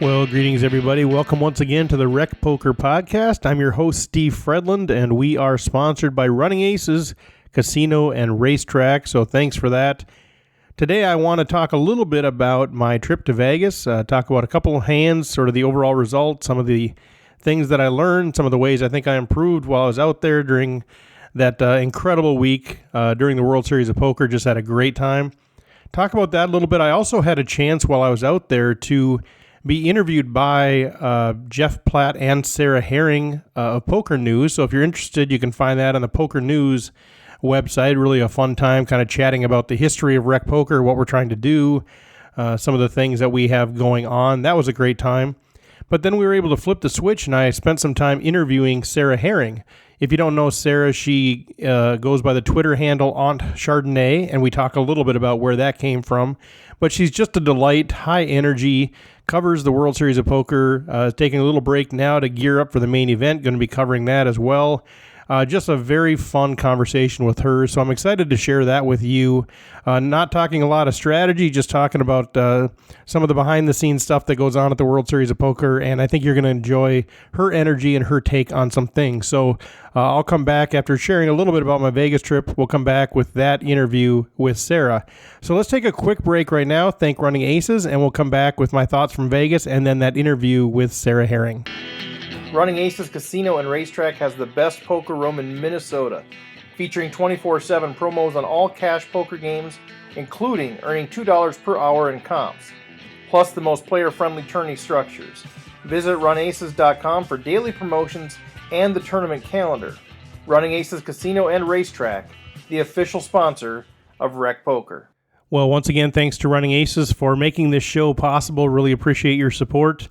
Well, greetings, everybody. Welcome once again to the Rec Poker Podcast. I'm your host, Steve Fredland, and we are sponsored by Running Aces Casino and Racetrack, so thanks for that. Today, I want to talk a little bit about my trip to Vegas, talk about a couple of hands, sort of the overall results, some of the things that I learned, some of the ways I think I improved while I was out there during that incredible week during the World Series of Poker. Just had a great time. Talk about that a little bit. I also had a chance while I was out there to be interviewed by Jeff Platt and Sara Herring of Poker News. So if you're interested, you can find that on the Poker News website. Really a fun time kind of chatting about the history of Rec Poker, what we're trying to do, some of the things that we have going on. That was a great time. But then we were able to flip the switch, and I spent some time interviewing Sara Herring. If you don't know Sara, she goes by the Twitter handle Aunt Chardonnay, and we talk a little bit about where that came from. But she's just a delight, high energy, covers the World Series of Poker, taking a little break now to gear up for the main event, going to be covering that as well. Just a very fun conversation with her, so I'm excited to share that with you. Not talking a lot of strategy, just talking about some of the behind-the-scenes stuff that goes on at the World Series of Poker, and I think you're going to enjoy her energy and her take on some things. So I'll come back after sharing a little bit about my Vegas trip. We'll come back with that interview with Sara. So let's take a quick break right now, thank Running Aces, and we'll come back with my thoughts from Vegas and then that interview with Sara Herring. Running Aces Casino and Racetrack has the best poker room in Minnesota, featuring 24/7 promos on all cash poker games, including earning $2 per hour in comps, plus the most player-friendly tourney structures. Visit runaces.com for daily promotions and the tournament calendar. Running Aces Casino and Racetrack, the official sponsor of Rec Poker. Well, once again, thanks to Running Aces for making this show possible. Really appreciate your support.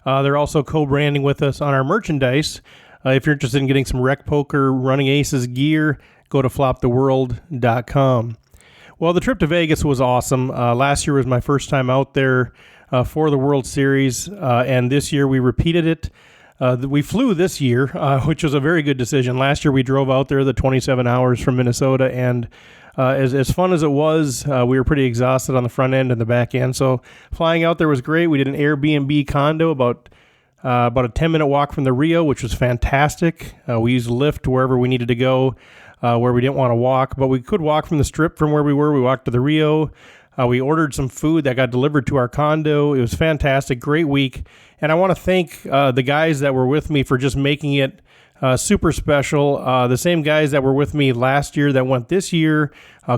They're also co-branding with us on our merchandise. If you're interested in getting some Rec Poker Running Aces gear, go to floptheworld.com. Well, the trip to Vegas was awesome. Last year was my first time out there for the World Series, and this year we repeated it. We flew this year, which was a very good decision. Last year we drove out there the 27 hours from Minnesota, and as fun as it was, we were pretty exhausted on the front end and the back end. So flying out there was great. We did an Airbnb condo about a 10-minute walk from the Rio, which was fantastic. We used Lyft wherever we needed to go, where we didn't want to walk, but we could walk from the Strip from where we were. We walked to the Rio. We ordered some food that got delivered to our condo. It was fantastic, great week. And I want to thank the guys that were with me for just making it super special. The same guys that were with me last year that went this year,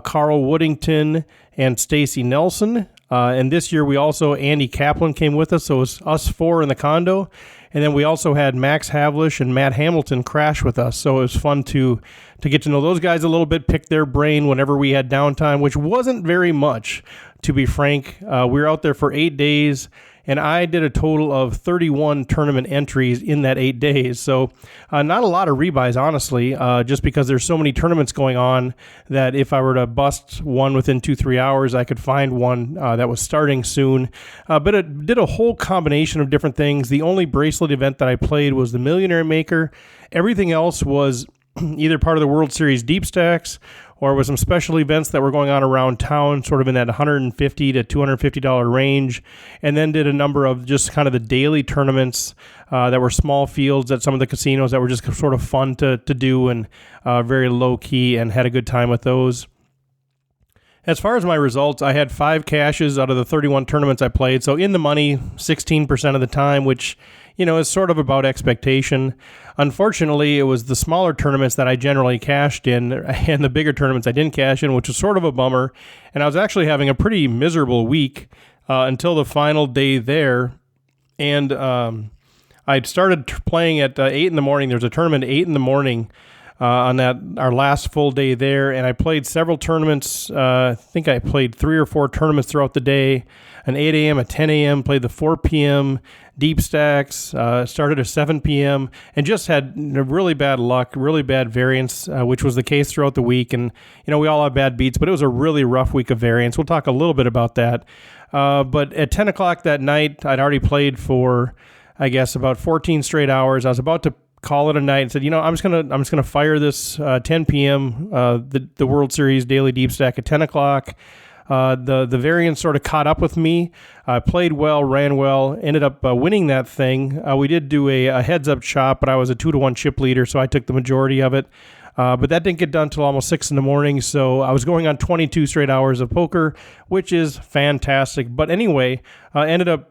Carl Woodington and Stacy Nelson. And this year we also, Andy Kaplan came with us, so it was us four in the condo. And then we also had Max Havlish and Matt Hamilton crash with us. So it was fun to get to know those guys a little bit, pick their brain whenever we had downtime, which wasn't very much, to be frank. We were out there for 8 days, and I did a total of 31 tournament entries in that 8 days. So not a lot of rebuys, honestly, just because there's so many tournaments going on that if I were to bust one within 2-3 hours, I could find one that was starting soon. But it did a whole combination of different things. The only bracelet event that I played was the Millionaire Maker. Everything else was either part of the World Series Deep Stacks or with some special events that were going on around town, sort of in that $150 to $250 range, and then did a number of just kind of the daily tournaments that were small fields at some of the casinos that were just sort of fun to do and very low-key, and had a good time with those. As far as my results, I had 5 cashes out of the 31 tournaments I played, so in the money 16% of the time, which is sort of about expectation. Unfortunately, it was the smaller tournaments that I generally cashed in, and the bigger tournaments I didn't cash in, which was sort of a bummer. And I was actually having a pretty miserable week until the final day there. And I'd started playing at 8 in the morning. There's a tournament at 8 in the morning on our last full day there, and I played several tournaments. I think I played 3 or 4 tournaments throughout the day, an 8 a.m., a 10 a.m., played the 4 p.m., deep stacks, started at 7 p.m., and just had really bad luck, really bad variance, which was the case throughout the week. And, we all have bad beats, but it was a really rough week of variance. We'll talk a little bit about that. But at 10 o'clock that night, I'd already played for, I guess, about 14 straight hours. I was about to call it a night and said, I'm just gonna fire this 10 p.m. The World Series Daily Deep Stack at 10 o'clock. The variance sort of caught up with me. I played well, ran well, ended up winning that thing. We did do a heads-up chop, but I was a 2-to-1 chip leader, so I took the majority of it. But that didn't get done till almost 6 in the morning, so I was going on 22 straight hours of poker, which is fantastic. But anyway, I ended up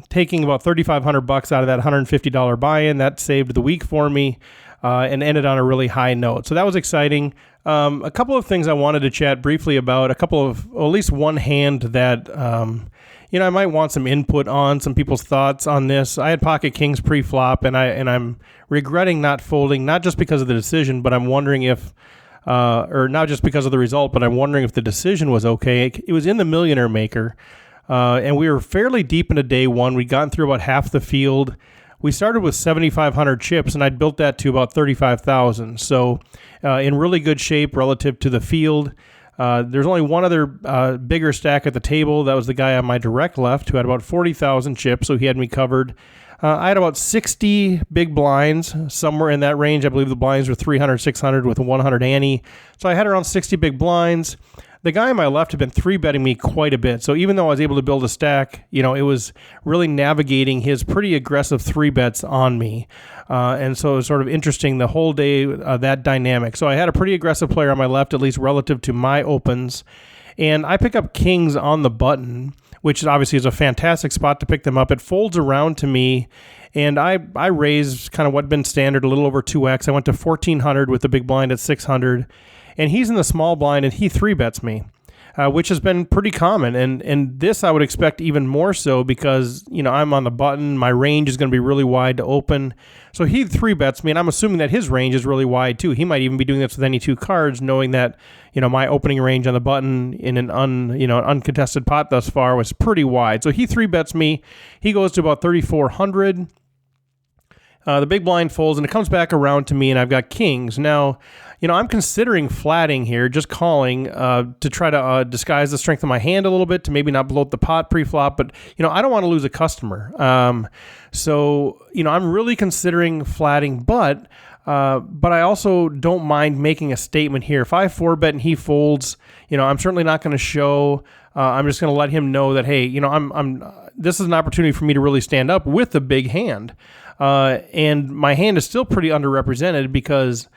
taking about $3,500 out of that $150 buy-in. That saved the week for me and ended on a really high note. So that was exciting. A couple of things I wanted to chat briefly about, at least one hand that I might want some input on, some people's thoughts on this. I had pocket kings pre-flop, and I'm regretting not folding, not just because of the decision, but I'm wondering if, or not just because of the result, but I'm wondering if the decision was okay. It was in the Millionaire Maker, and we were fairly deep into day one. We'd gotten through about half the field. We started with 7,500 chips, and I'd built that to about 35,000. So in really good shape relative to the field. There's only one other bigger stack at the table. That was the guy on my direct left who had about 40,000 chips, so he had me covered. I had about 60 big blinds, somewhere in that range. I believe the blinds were 300, 600 with a 100 ante. So I had around 60 big blinds. The guy on my left had been 3-betting me quite a bit. So even though I was able to build a stack, it was really navigating his pretty aggressive 3-bets on me. And so it was sort of interesting the whole day, that dynamic. So I had a pretty aggressive player on my left, at least relative to my opens. And I pick up kings on the button, which obviously is a fantastic spot to pick them up. It folds around to me, and I raised kind of what had been standard, a little over 2x. I went to 1,400 with the big blind at 600. And he's in the small blind, and he 3-bets me, which has been pretty common. And this I would expect even more so because, I'm on the button. My range is going to be really wide to open. So he 3-bets me, and I'm assuming that his range is really wide too. He might even be doing this with any 2 cards, knowing that, my opening range on the button in an uncontested pot thus far was pretty wide. So he 3-bets me. He goes to about 3,400. The big blind folds, and it comes back around to me, and I've got kings. Now, I'm considering flatting here, just calling to try to disguise the strength of my hand a little bit, to maybe not bloat the pot pre-flop, but, I don't want to lose a customer. So, I'm really considering flatting, but I also don't mind making a statement here. If I 4-bet and he folds, I'm certainly not going to show. I'm just going to let him know that, hey, this is an opportunity for me to really stand up with the big hand. And my hand is still pretty underrepresented because,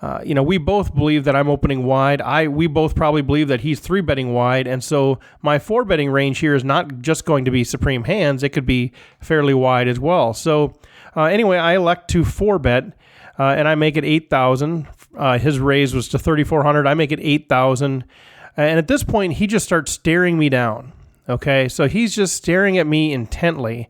we both believe that I'm opening wide. We both probably believe that he's 3-betting wide. And so my 4-betting range here is not just going to be supreme hands. It could be fairly wide as well. So anyway, I elect to 4-bet, and I make it 8,000. His raise was to 3,400. I make it 8,000. And at this point, he just starts staring me down. Okay, so he's just staring at me intently.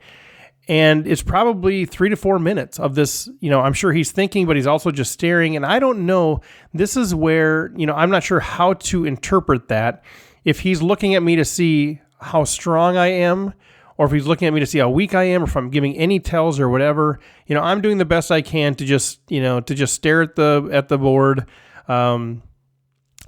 And it's probably 3 to 4 minutes of this, I'm sure he's thinking, but he's also just staring. And I don't know, this is where, I'm not sure how to interpret that. If he's looking at me to see how strong I am, or if he's looking at me to see how weak I am, or if I'm giving any tells or whatever, I'm doing the best I can to just stare at the board,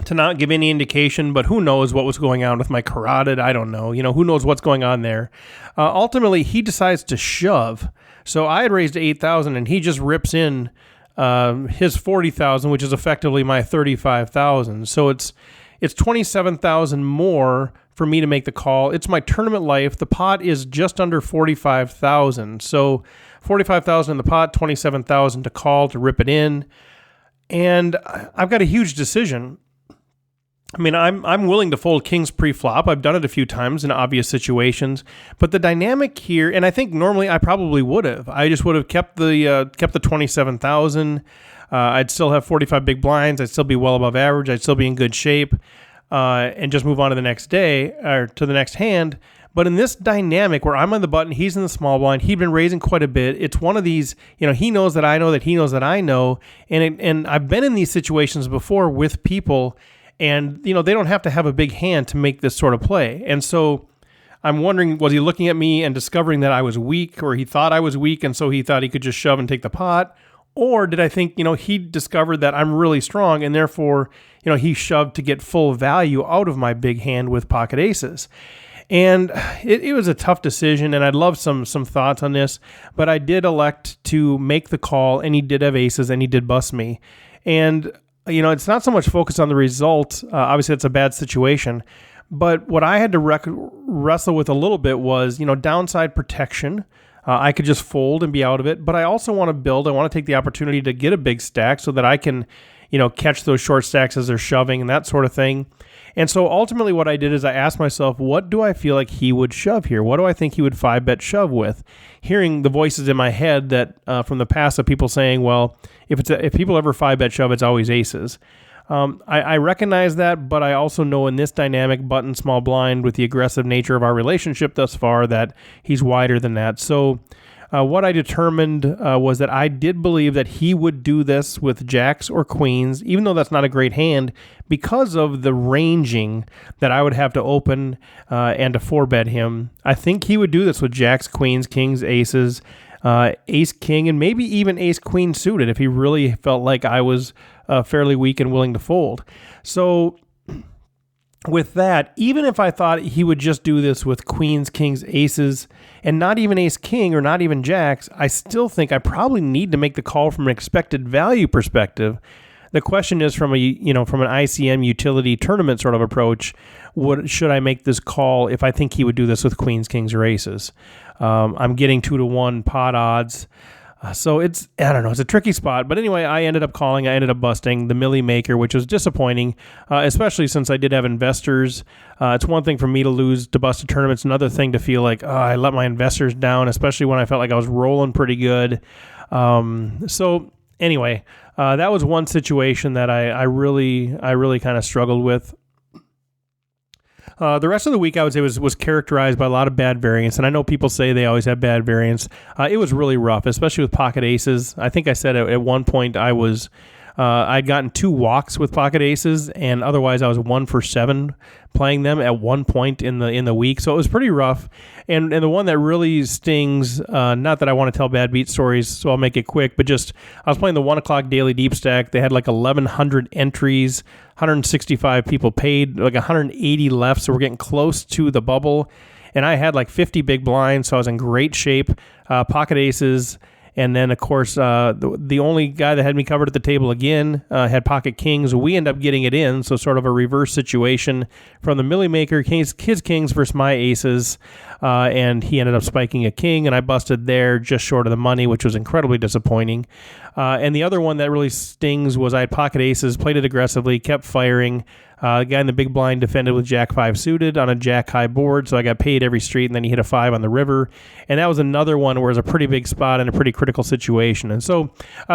to not give any indication, but who knows what was going on with my carotid. I don't know. Who knows what's going on there. Ultimately, he decides to shove. So I had raised to 8,000, and he just rips in his 40,000, which is effectively my 35,000. So it's 27,000 more for me to make the call. It's my tournament life. The pot is just under 45,000. So 45,000 in the pot, 27,000 to call to rip it in. And I've got a huge decision. I mean, I'm willing to fold kings pre-flop. I've done it a few times in obvious situations, but the dynamic here, and I think normally I probably would have. I just would have kept the 27,000. I'd still have 45 big blinds. I'd still be well above average. I'd still be in good shape, and just move on to the next day or to the next hand. But in this dynamic where I'm on the button, he's in the small blind, he'd been raising quite a bit. It's one of these, he knows that I know that he knows that I know, and I've been in these situations before with people. And, they don't have to have a big hand to make this sort of play. And so I'm wondering, was he looking at me and discovering that I was weak, or he thought I was weak, and so he thought he could just shove and take the pot? Or did I think, he discovered that I'm really strong, and therefore, he shoved to get full value out of my big hand with pocket aces? And it was a tough decision, and I'd love some thoughts on this, but I did elect to make the call, and he did have aces, and he did bust me. And it's not so much focused on the result. Obviously, it's a bad situation. But what I had to wrestle with a little bit was, downside protection. I could just fold and be out of it, but I also want to build. I want to take the opportunity to get a big stack so that I can, catch those short stacks as they're shoving and that sort of thing. And so ultimately what I did is I asked myself, what do I feel like he would shove here? What do I think he would 5-bet shove with? Hearing the voices in my head that from the past of people saying, well, if people ever 5-bet shove, it's always aces. I recognize that, but I also know in this dynamic button small blind with the aggressive nature of our relationship thus far that he's wider than that. So what I determined was that I did believe that he would do this with jacks or queens, even though that's not a great hand, because of the ranging that I would have to open and to 4-bet him. I think he would do this with jacks, queens, kings, aces, ace, king, and maybe even ace, queen suited if he really felt like I was fairly weak and willing to fold. So with that, even if I thought he would just do this with queens, kings, aces, and not even ace, king, or not even jacks, I still think I probably need to make the call from an expected value perspective. The question is from an ICM utility tournament sort of approach, should I make this call if I think he would do this with queens, kings, or aces? I'm getting 2-to-1 pot odds. So it's a tricky spot. But anyway, I ended up calling. I ended up busting the Millie Maker, which was disappointing, especially since I did have investors. It's one thing for me to lose to bust a tournament. It's another thing to feel like, I let my investors down, especially when I felt like I was rolling pretty good. So anyway, that was one situation that I really kind of struggled with. The rest of the week, I would say, was characterized by a lot of bad variance, and I know people say they always have bad variance. It was really rough, especially with pocket aces. I think I said at one point I'd gotten 2 walks with pocket aces, and otherwise I was 1 for 7 playing them at one point in the week. So it was pretty rough. And the one that really stings, not that I want to tell bad beat stories, so I'll make it quick, but just I was playing the 1 o'clock daily deep stack. They had like 1,100 entries, 165 people paid, like 180 left, so we're getting close to the bubble. And I had like 50 big blinds, so I was in great shape. Pocket aces. And then, of course, the only guy that had me covered at the table again had pocket kings. We end up getting it in, so sort of a reverse situation from the Millie Maker, his kings versus my aces, and he ended up spiking a king, and I busted there just short of the money, which was incredibly disappointing. And the other one that really stings was I had pocket aces, played it aggressively, kept firing. The guy in the big blind defended with jack 5 suited on a jack high board, so I got paid every street, and then he hit a 5 on the river. And that was another one where it was a pretty big spot in a pretty critical situation. And so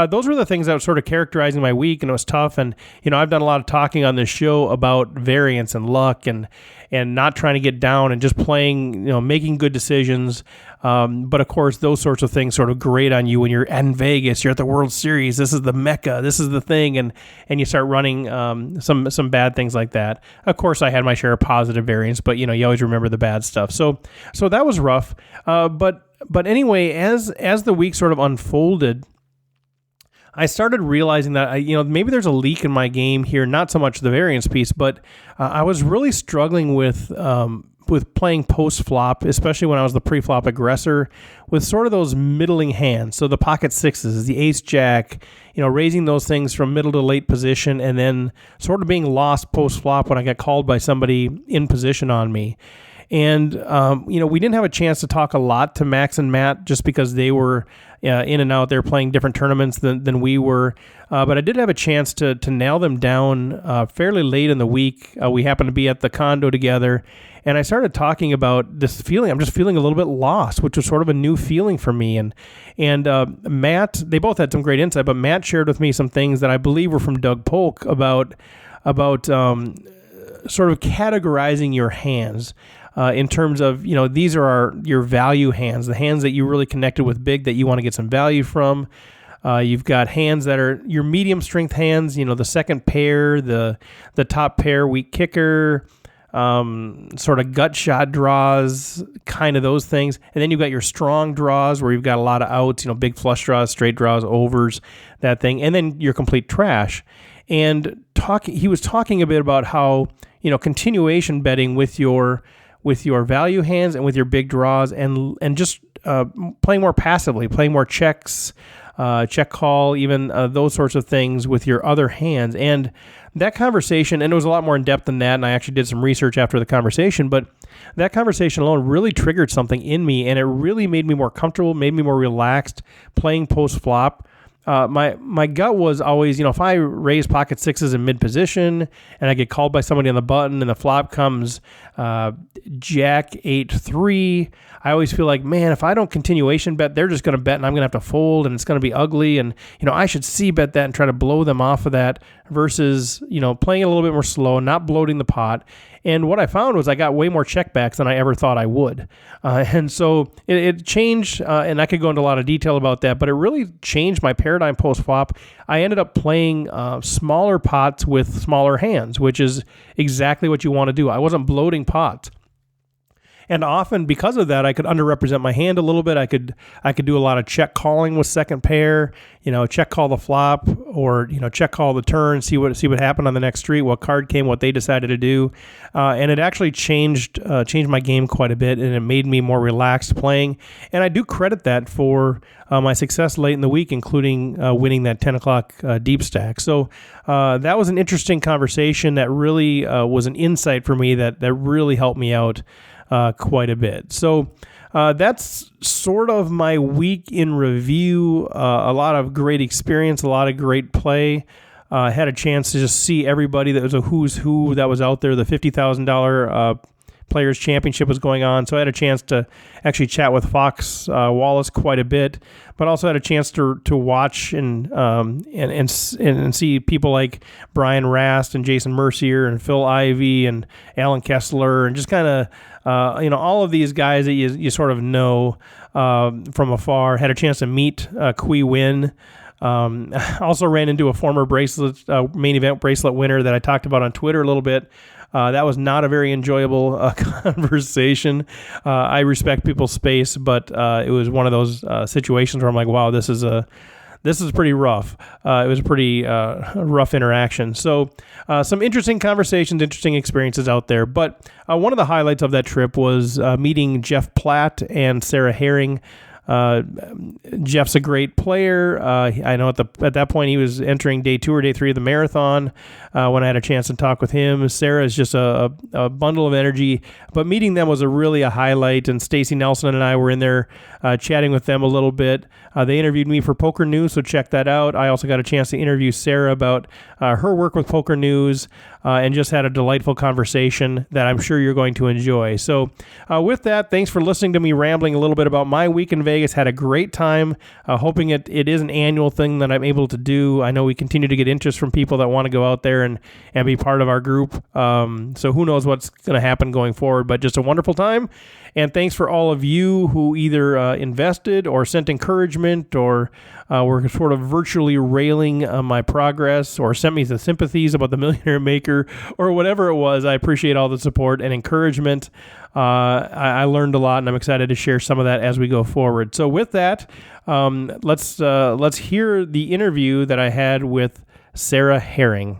those were the things that were sort of characterizing my week, and it was tough. And, I've done a lot of talking on this show about variance and luck and not trying to get down and just playing, making good decisions. But of course, those sorts of things sort of grate on you when you're in Vegas, you're at the World Series, this is the Mecca, this is the thing, and you start running some bad things like that. Of course, I had my share of positive variance, but you always remember the bad stuff. So that was rough. But anyway, as the week sort of unfolded, I started realizing that maybe there's a leak in my game here. Not so much the variance piece, but I was really struggling with playing post flop, especially when I was the pre-flop aggressor, with sort of those middling hands. So the pocket sixes, the ace jack, raising those things from middle to late position, and then sort of being lost post flop when I got called by somebody in position on me. And, we didn't have a chance to talk a lot to Max and Matt just because they were in and out there playing different tournaments than we were. But I did have a chance to nail them down fairly late in the week. We happened to be at the condo together, and I started talking about this feeling. I'm just feeling a little bit lost, which was sort of a new feeling for me. And Matt, they both had some great insight, but Matt shared with me some things that I believe were from Doug Polk about sort of categorizing your hands. In terms of, these are your value hands, the hands that you really connected with big that you want to get some value from. You've got hands that are your medium strength hands, the second pair, the top pair, weak kicker, sort of gut shot draws, kind of those things. And then you've got your strong draws where you've got a lot of outs, big flush draws, straight draws, overs, that thing. And then your complete trash. And he was talking a bit about how, continuation betting with your value hands and with your big draws and just playing more passively, playing more checks, check call, even those sorts of things with your other hands. And that conversation, and it was a lot more in depth than that, and I actually did some research after the conversation, but that conversation alone really triggered something in me, and it really made me more comfortable, made me more relaxed playing post-flop. My gut was always, if I raise pocket sixes in mid position and I get called by somebody on the button and the flop comes Jack 8-3, I always feel like, man, if I don't continuation bet, they're just going to bet and I'm going to have to fold and it's going to be ugly. And, I should see bet that and try to blow them off of that versus, playing it a little bit more slow, not bloating the pot. And what I found was I got way more checkbacks than I ever thought I would. And so it changed, and I could go into a lot of detail about that, but it really changed my paradigm post-flop. I ended up playing smaller pots with smaller hands, which is exactly what you want to do. I wasn't bloating pots. And often because of that, I could underrepresent my hand a little bit. I could do a lot of check calling with second pair, check call the flop or, check call the turn, see what happened on the next street, what card came, what they decided to do. And it actually changed my game quite a bit, and it made me more relaxed playing. And I do credit that for my success late in the week, including winning that 10 o'clock deep stack. So that was an interesting conversation that really was an insight for me that really helped me out quite a bit. So that's sort of my week in review. A lot of great experience, a lot of great play. Had a chance to just see everybody. That was a who's who that was out there. The $50,000 Players Championship was going on, so I had a chance to actually chat with Fox Wallace quite a bit, but also had a chance to watch and see people like Brian Rast and Jason Mercier and Phil Ivey and Alan Kessler and just kind of all of these guys that you sort of know from afar. Had a chance to meet Kui Win. Also ran into a former main event bracelet winner that I talked about on Twitter a little bit. That was not a very enjoyable conversation. I respect people's space, but it was one of those situations where I'm like, wow, this is pretty rough. It was a pretty rough interaction. So some interesting conversations, interesting experiences out there. But one of the highlights of that trip was meeting Jeff Platt and Sara Herring. Jeff's a great player. I know at that point he was entering day 2 or day 3 of the marathon when I had a chance to talk with him. Sara is just a bundle of energy, but meeting them was really a highlight, and Stacy Nelson and I were in there chatting with them a little bit. They interviewed me for Poker News, so check that out. I also got a chance to interview Sara about her work with Poker News and just had a delightful conversation that I'm sure you're going to enjoy. So with that, thanks for listening to me rambling a little bit about my week in Vegas. Had a great time, hoping it is an annual thing that I'm able to do. I know we continue to get interest from people that want to go out there and be part of our group. So who knows what's going to happen going forward, but just a wonderful time. And thanks for all of you who either invested or sent encouragement or were sort of virtually railing on my progress or sent me the sympathies about the Millionaire Maker or whatever it was. I appreciate all the support and encouragement. I learned a lot, and I'm excited to share some of that as we go forward. So with that, let's hear the interview that I had with Sara Herring.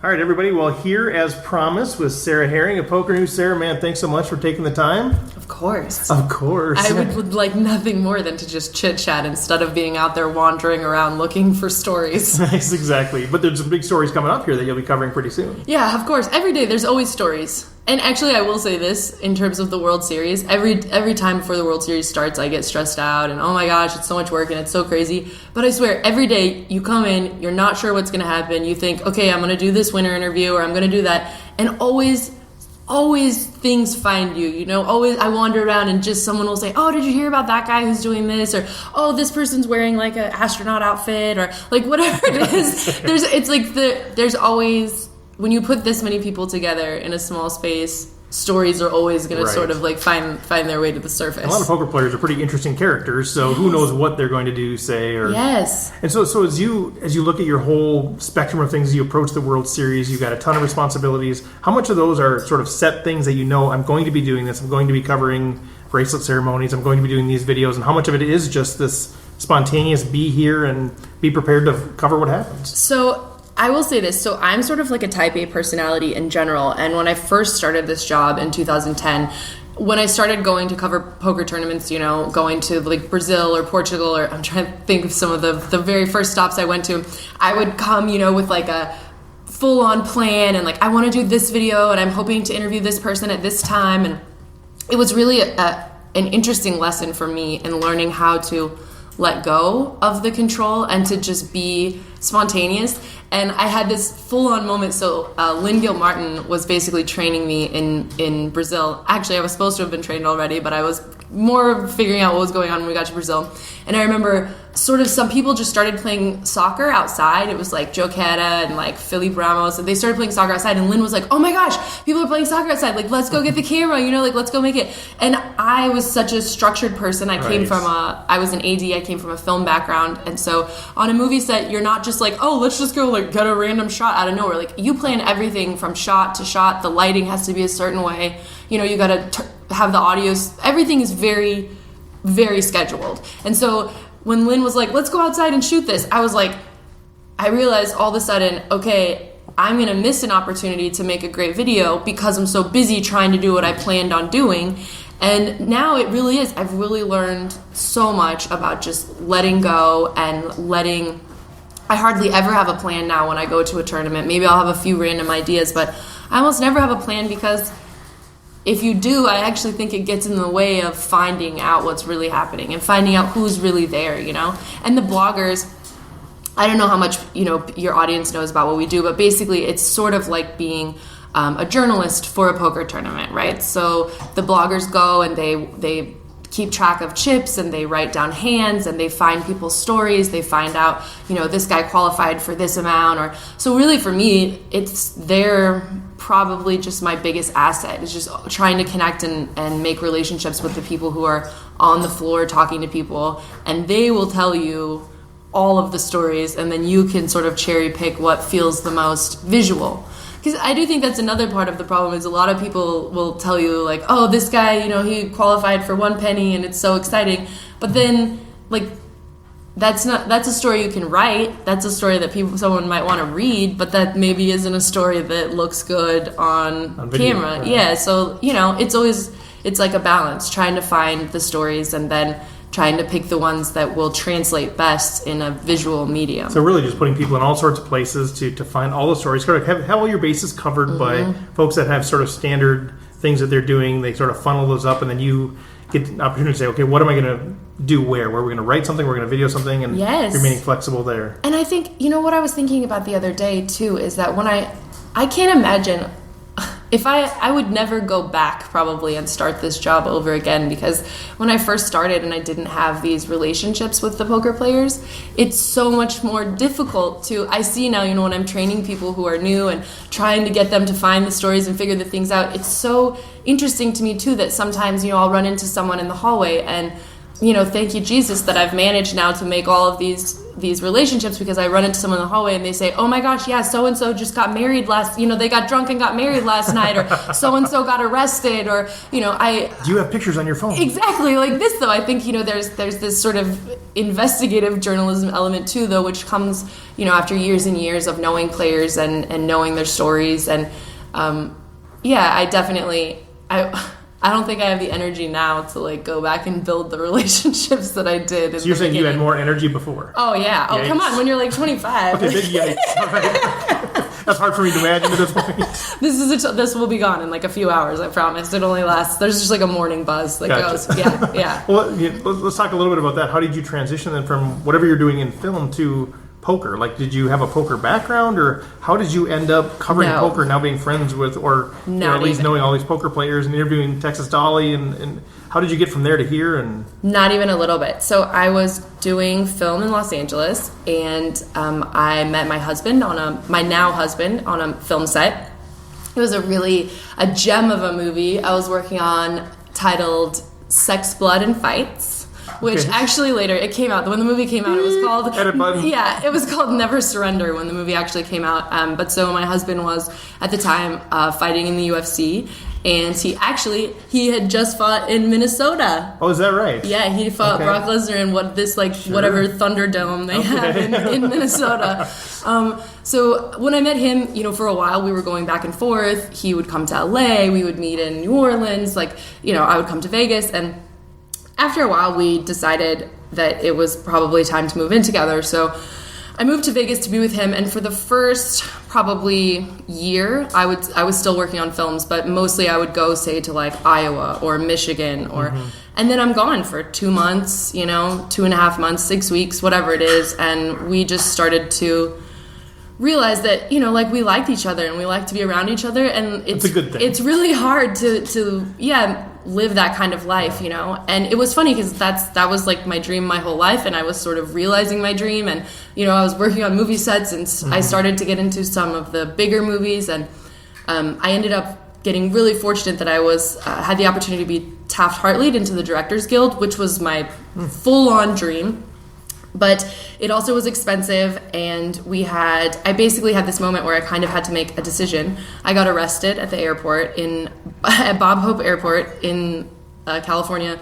All right, everybody. Well, here, as promised, with Sara Herring of Poker News. Sara, man, thanks so much for taking the time. Of course. Of course. I would like nothing more than to just chit-chat instead of being out there wandering around looking for stories. Nice, exactly. But there's some big stories coming up here that you'll be covering pretty soon. Yeah, of course. Every day there's always stories. And actually, I will say this, in terms of the World Series, every time before the World Series starts, I get stressed out, and oh my gosh, it's so much work, and it's so crazy. But I swear, every day you come in, you're not sure what's going to happen, you think, okay, I'm going to do this winner interview, or I'm going to do that, and always things find you, always I wander around and just someone will say, oh, did you hear about that guy who's doing this, or oh, this person's wearing like an astronaut outfit, or like whatever it is. There's always, when you put this many people together in a small space, stories are always going to sort of like find their way to the surface. A lot of poker players are pretty interesting characters, so who knows what they're going to do, say, or yes. And so as you look at your whole spectrum of things, you approach the World Series, you've got a ton of responsibilities. How much of those are sort of set things that I'm going to be doing this, I'm going to be covering bracelet ceremonies, I'm going to be doing these videos, and how much of it is just this spontaneous be here and be prepared to cover what happens? So I will say this. So I'm sort of like a type A personality in general. And when I first started this job in 2010, when I started going to cover poker tournaments, going to like Brazil or Portugal, or I'm trying to think of some of the very first stops I went to, I would come, with like a full-on plan and like, I want to do this video and I'm hoping to interview this person at this time. And it was really an interesting lesson for me in learning how to let go of the control and to just be spontaneous. And I had this full-on moment. So Lynn Gilmartin was basically training me in Brazil. Actually, I was supposed to have been trained already, but I was more figuring out what was going on when we got to Brazil. And I remember sort of some people just started playing soccer outside. It was like Joe Queta and like Philip Ramos, and they started playing soccer outside. And Lynn was like, "Oh my gosh, people are playing soccer outside! Like, let's go get the camera, like let's go make it." And I was such a structured person. I came from I was an AD. I came from a film background, and so on a movie set, you're not just like, "Oh, let's just go like get a random shot out of nowhere." Like you plan everything from shot to shot. The lighting has to be a certain way. You got to have the audio. Everything is very, very scheduled. And so when Lynn was like, let's go outside and shoot this, I was like, I realized all of a sudden, okay, I'm going to miss an opportunity to make a great video because I'm so busy trying to do what I planned on doing. And now it really is. I've really learned so much about just letting go and I hardly ever have a plan now when I go to a tournament. Maybe I'll have a few random ideas, but I almost never have a plan because if you do, I actually think it gets in the way of finding out what's really happening and finding out who's really there, And the bloggers, I don't know how much, your audience knows about what we do, but basically it's sort of like being a journalist for a poker tournament, right? So the bloggers go and they keep track of chips and they write down hands and they find people's stories. They find out, this guy qualified for this amount. So really for me, they're probably just my biggest asset is just trying to connect and make relationships with the people who are on the floor talking to people, and they will tell you all of the stories, and then you can sort of cherry pick what feels the most visual. Because I do think that's another part of the problem is a lot of people will tell you like, oh, this guy, he qualified for 1 penny and it's so exciting. But then like, that's a story you can write. That's a story that someone might want to read, but that maybe isn't a story that looks good on video, camera. Right? Yeah. So, it's like a balance, trying to find the stories and then trying to pick the ones that will translate best in a visual medium. So really just putting people in all sorts of places to find all the stories, sort of have all your bases covered by folks that have sort of standard things that they're doing. They sort of funnel those up, and then you get the opportunity to say, okay, what am I going to do where? Where we're going to write something, we're going to video something, and remaining flexible there. And I think, what I was thinking about the other day, too, is that when I can't imagine... If I would never go back probably and start this job over again, because when I first started and I didn't have these relationships with the poker players, it's so much more difficult I see now, when I'm training people who are new and trying to get them to find the stories and figure the things out, it's so interesting to me too that sometimes, I'll run into someone in the hallway and, thank you, Jesus, that I've managed now to make all of these relationships, because I run into someone in the hallway and they say, oh my gosh, yeah, so-and-so just got married they got drunk and got married last night, or so-and-so got arrested, or, Do you have pictures on your phone? Exactly like this, though. I think, there's this sort of investigative journalism element too, though, which comes, after years and years of knowing players and knowing their stories. And, I definitely... I don't think I have the energy now to go back and build the relationships that I did. So you're saying you had more energy before? Oh yeah. Oh, come on. When you're 25. Okay, big yikes. All right. That's hard for me to imagine at this point. This will be gone in a few hours. I promise. It only lasts. There's just a morning buzz that goes. Yeah. Well, let's talk a little bit about that. How did you transition then from whatever you're doing in film to poker? Did you have a poker background, or how did you end up covering poker, now being friends with, or at least knowing all these poker players and interviewing Texas Dolly, and how did you get from there to here? And not even a little bit. So I was doing film in Los Angeles, and I met my husband my now husband on a film set. It was a gem of a movie I was working on titled Sex, Blood, and Fights. Which actually later, it came out, when the movie came out, it was called... Edit button. Yeah, it was called Never Surrender when the movie actually came out. But so my husband was, at the time, fighting in the UFC. And he had just fought in Minnesota. Oh, is that right? Yeah, he fought Brock Lesnar in whatever Thunderdome they have in Minnesota. So when I met him, for a while we were going back and forth. He would come to LA, we would meet in New Orleans, I would come to Vegas, and after a while we decided that it was probably time to move in together. So I moved to Vegas to be with him, and for the first probably year, I was still working on films, but mostly I would go, say, to Iowa or Michigan, and then I'm gone for 2 months, 2.5 months, 6 weeks, whatever it is, and we just started to realize that, we liked each other and we like to be around each other, and it's a good thing. It's really hard to live that kind of life, and it was funny because that was my dream my whole life, and I was sort of realizing my dream, and I was working on movie sets, and I started to get into some of the bigger movies, and I ended up getting really fortunate that I was had the opportunity to be Taft-Hartley'd into the Directors Guild, which was my full-on dream. But it also was expensive, and I basically had this moment where I kind of had to make a decision. I got arrested at the airport at Bob Hope Airport in California.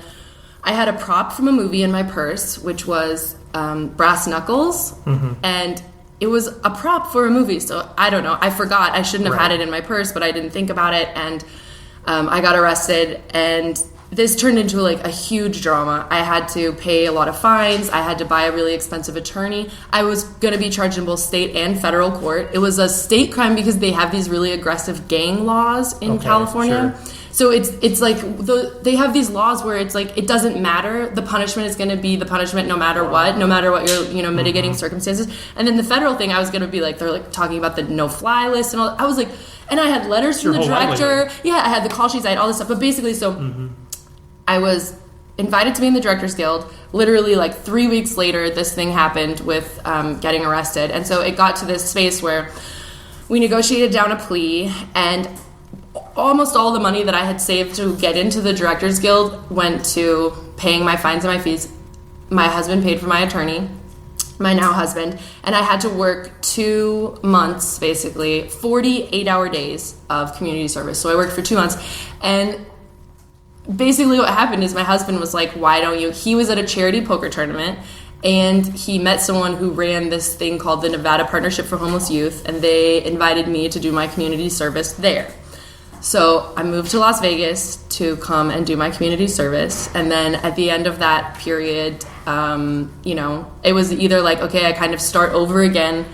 I had a prop from a movie in my purse, which was Brass Knuckles, and it was a prop for a movie. So I don't know. I forgot. I shouldn't have had it in my purse, but I didn't think about it, and I got arrested, and this turned into a huge drama. I had to pay a lot of fines. I had to buy a really expensive attorney. I was going to be charged in both state and federal court. It was a state crime because they have these really aggressive gang laws in California. Sure. So it's they have these laws where it's it doesn't matter. The punishment is going to be the punishment no matter what your mitigating circumstances. And then the federal thing, I was going to be they're talking about the no-fly list and all. I was and I had letters from the director. Yeah, I had the call sheets. I had all this stuff. But basically, I was invited to be in the Directors Guild. Literally 3 weeks later, this thing happened with getting arrested. And so it got to this space where we negotiated down a plea, and almost all the money that I had saved to get into the Directors Guild went to paying my fines and my fees. My husband paid for my attorney, my now husband, and I had to work 2 months, basically, 48-hour days of community service. So I worked for 2 months, and basically what happened is my husband was why don't you? He was at a charity poker tournament, and he met someone who ran this thing called the Nevada Partnership for Homeless Youth, and they invited me to do my community service there. So I moved to Las Vegas to come and do my community service, and then at the end of that period, it was either okay, I kind of start over again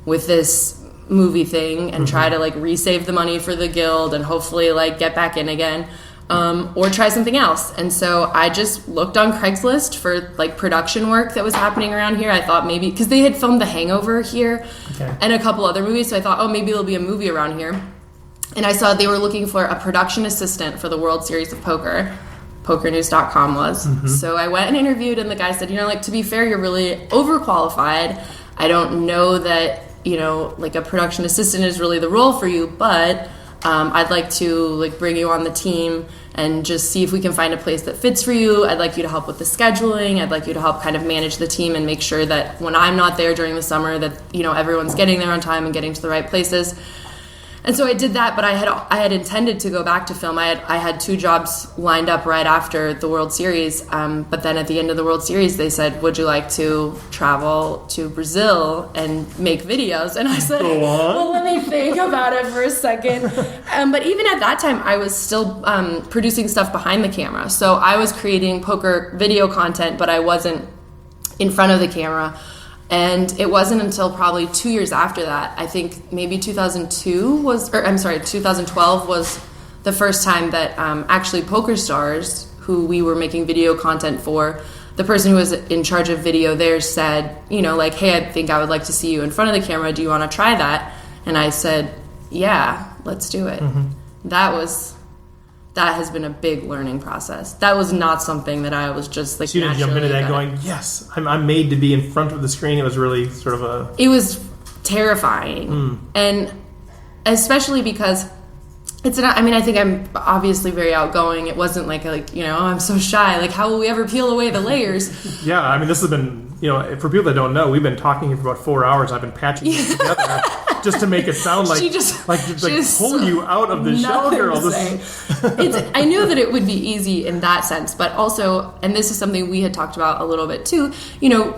with this movie thing and try to resave the money for the guild and hopefully get back in again, or try something else. And so I just looked on Craigslist for production work that was happening around here. I thought maybe because they had filmed The Hangover here and a couple other movies, so I thought, maybe there'll be a movie around here. And I saw they were looking for a production assistant for the World Series of Poker. PokerNews.com was. So I went and interviewed, and the guy said, to be fair, you're really overqualified. I don't know that, a production assistant is really the role for you, but I'd like to bring you on the team and just see if we can find a place that fits for you. I'd like you to help with the scheduling. I'd like you to help kind of manage the team and make sure that when I'm not there during the summer that, everyone's getting there on time and getting to the right places. And so I did that, but I had intended to go back to film. I had 2 jobs lined up right after the World Series, but then at the end of the World Series, they said, would you like to travel to Brazil and make videos? And I said, well, let me think about it for a second. But even at that time, I was still producing stuff behind the camera. So I was creating poker video content, but I wasn't in front of the camera. And it wasn't until probably 2 years after that, I think maybe 2012 was the first time that actually Poker Stars, who we were making video content for, the person who was in charge of video there said, hey, I think I would like to see you in front of the camera. Do you want to try that? And I said, yeah, let's do it. That has been a big learning process. That was not something that I was just So you didn't jump into that going, yes, I'm made to be in front of the screen. It was really sort of It was terrifying. And especially because it's not, I think I'm obviously very outgoing. It wasn't I'm so shy. How will we ever peel away the layers? Yeah, this has been, for people that don't know, we've been talking here for about 4 hours. I've been patching it together. just to make it sound like She just- pull you out of the show, girl. I knew that it would be easy in that sense, but also, and this is something we had talked about a little bit too,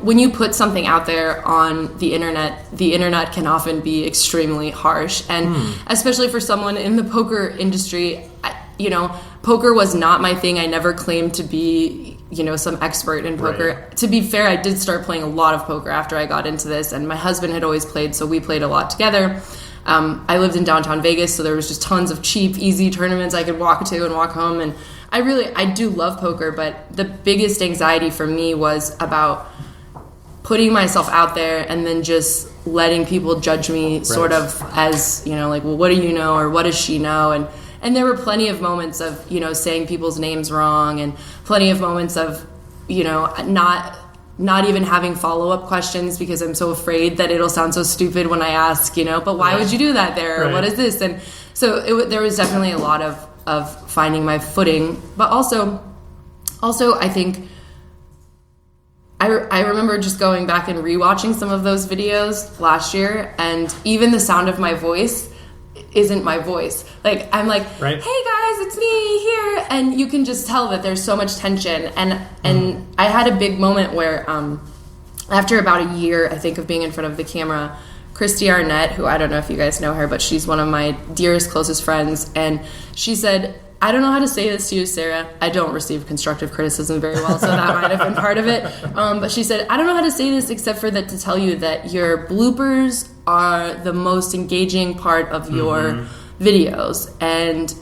when you put something out there on the internet can often be extremely harsh, and especially for someone in the poker industry, poker was not my thing. I never claimed to be, some expert in poker. Right. To be fair, I did start playing a lot of poker after I got into this, and my husband had always played, so we played a lot together. I lived in downtown Vegas, so there was just tons of cheap, easy tournaments I could walk to and walk home, and I do love poker, but the biggest anxiety for me was about putting myself out there and then just letting people judge me sort of as, well, what do you know, or what does she know? And there were plenty of moments of, saying people's names wrong, and plenty of moments of, not even having follow-up questions because I'm so afraid that it'll sound so stupid when I ask, but why would you do that there? Or what is this? And so there was definitely a lot of finding my footing. But also I think I remember just going back and rewatching some of those videos last year, and even the sound of my voice isn't my voice. Like, I'm like, hey guys, it's me here, and you can just tell that there's so much tension. And I had a big moment where after about a year, I think, of being in front of the camera, Christy Arnett, who I don't know if you guys know her, but she's one of my dearest, closest friends, and she said, I don't know how to say this to you, Sarah. I don't receive constructive criticism very well, so that might have been part of it. But she said, I don't know how to say this except for that to tell you that your bloopers are the most engaging part of your videos, and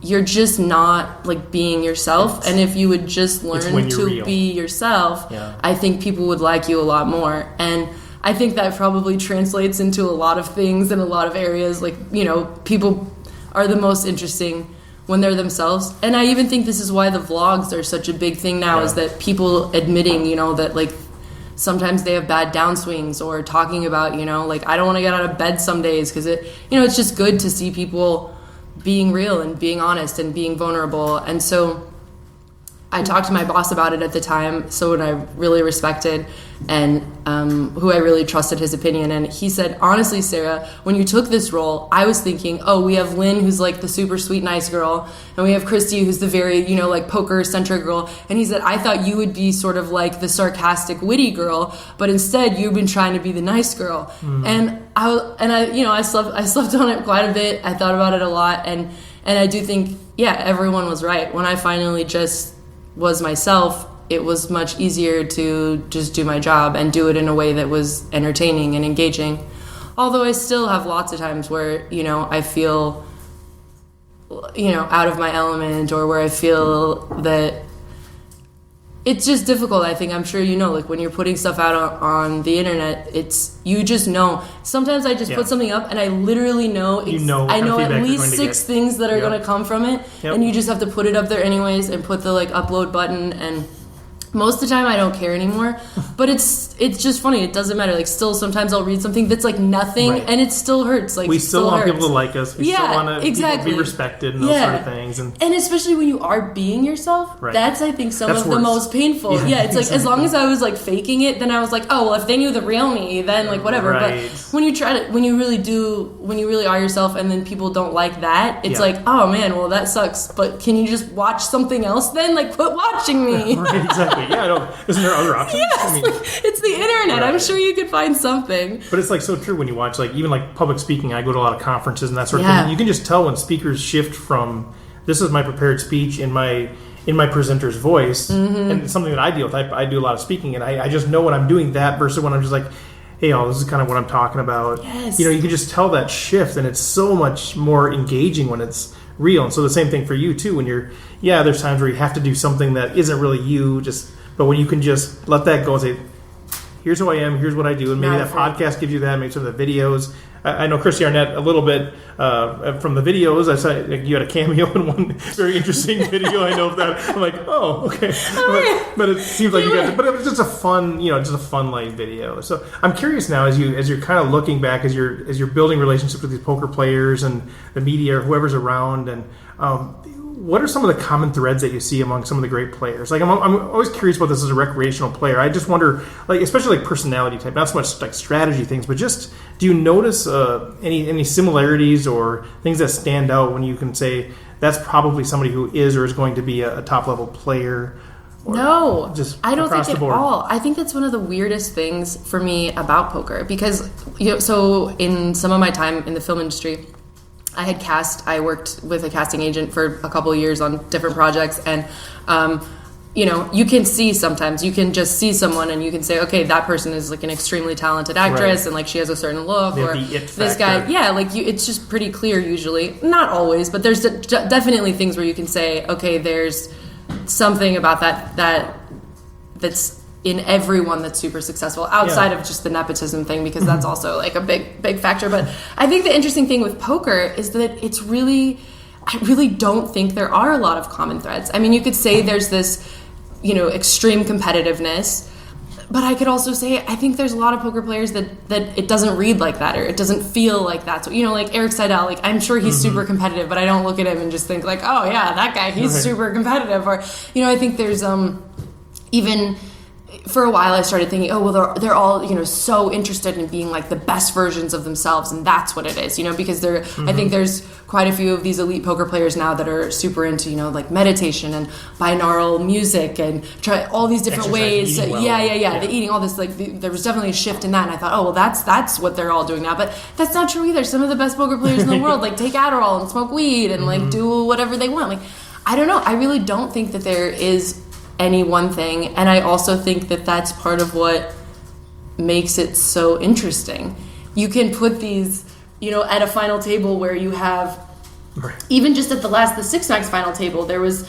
you're just not being yourself. And if you would just learn to be yourself, I think people would like you a lot more. And I think that probably translates into a lot of things in a lot of areas. People are the most interesting when they're themselves. And I even think this is why the vlogs are such a big thing now, is that people admitting, that sometimes they have bad downswings, or talking about, I don't want to get out of bed some days, because it's just good to see people being real and being honest and being vulnerable. And so I talked to my boss about it at the time, someone I really respected and who I really trusted his opinion. And he said, honestly, Sarah, when you took this role, I was thinking, we have Lynn, who's the super sweet, nice girl, and we have Christy, who's the very, poker-centric girl. And he said, I thought you would be sort of the sarcastic, witty girl, but instead you've been trying to be the nice girl. And I slept on it quite a bit. I thought about it a lot, and I do think, everyone was right. When I finally just was myself, it was much easier to just do my job and do it in a way that was entertaining and engaging. Although I still have lots of times where, I feel, out of my element, or where I feel that it's just difficult. I think, I'm sure when you're putting stuff out on the internet, you just know. Sometimes I just put something up and I literally know, I know at least 6 things that are going to come from it, and you just have to put it up there anyways and put the upload button. And most of the time I don't care anymore, but it's just funny. It doesn't matter. Still, sometimes I'll read something that's nothing, and it still hurts. We still want people to like us. We still want to be respected and those sort of things. And especially when you are being yourself, that's, I think, some of the most painful. It's exactly. As long as I was faking it, then I was if they knew the real me, then whatever. Right. But when you really are yourself, and then people don't like that, it's oh man, well that sucks. But can you just watch something else then? Quit watching me. Right, exactly. Isn't there other options? Yes, it's the internet. Right. I'm sure you could find something. But it's so true when you watch even public speaking. I go to a lot of conferences and that sort of thing. You can just tell when speakers shift from, this is my prepared speech in my presenter's voice, and it's something that I deal with. I do a lot of speaking, and I just know when I'm doing that versus when I'm just hey, this is kind of what I'm talking about. Yes. You can just tell that shift, and it's so much more engaging when it's real. And so the same thing for you too, when you're, there's times where you have to do something that isn't really you, but when you can just let that go and say, here's who I am, here's what I do, and maybe that podcast gives you that, maybe some of the videos. I know Christy Arnett a little bit from the videos. I saw you had a cameo in one very interesting video. I know of that. I'm okay. But it seems like you got. But it was just a fun, light video. So I'm curious now, as you're kind of looking back, as you're building relationships with these poker players and the media or whoever's around, and what are some of the common threads that you see among some of the great players? Like, I'm always curious about this as a recreational player. I just wonder, like, especially like personality type, not so much like strategy things, but just do you notice any similarities or things that stand out when you can say that's probably somebody who is or is going to be a top level player? No, just I don't think across the at board? all. I think that's one of the weirdest things for me about poker because, so in some of my time in the film industry, I worked with a casting agent for a couple of years on different projects, and you can see sometimes, you can just see someone and you can say, okay, that person is like an extremely talented actress, and like she has a certain look, or this guy, it's just pretty clear usually. Not always, but there's definitely things where you can say, okay, there's something about that's in everyone that's super successful outside of just the nepotism thing, because that's also like a big factor. But I think the interesting thing with poker is that I really don't think there are a lot of common threads. I mean, you could say there's this, extreme competitiveness, but I could also say I think there's a lot of poker players that it doesn't read like that, or it doesn't feel like that. So, like Eric Seidel, like I'm sure he's super competitive, but I don't look at him and just think like, oh yeah, that guy, he's super competitive. Or, I think there's even for a while I started thinking, oh, well, they're all, so interested in being like the best versions of themselves, and that's what it is, because I think there's quite a few of these elite poker players now that are super into, like meditation and binaural music and try all these different ways. Well. Yeah. The eating, all this, like there was definitely a shift in that, and I thought, oh, well, that's what they're all doing now. But that's not true either. Some of the best poker players in the world like take Adderall and smoke weed and like do whatever they want. Like, I don't know. I really don't think that there is any one thing, and I also think that that's part of what makes it so interesting. You can put these, at a final table where you have, even just at the Six Max final table, there was,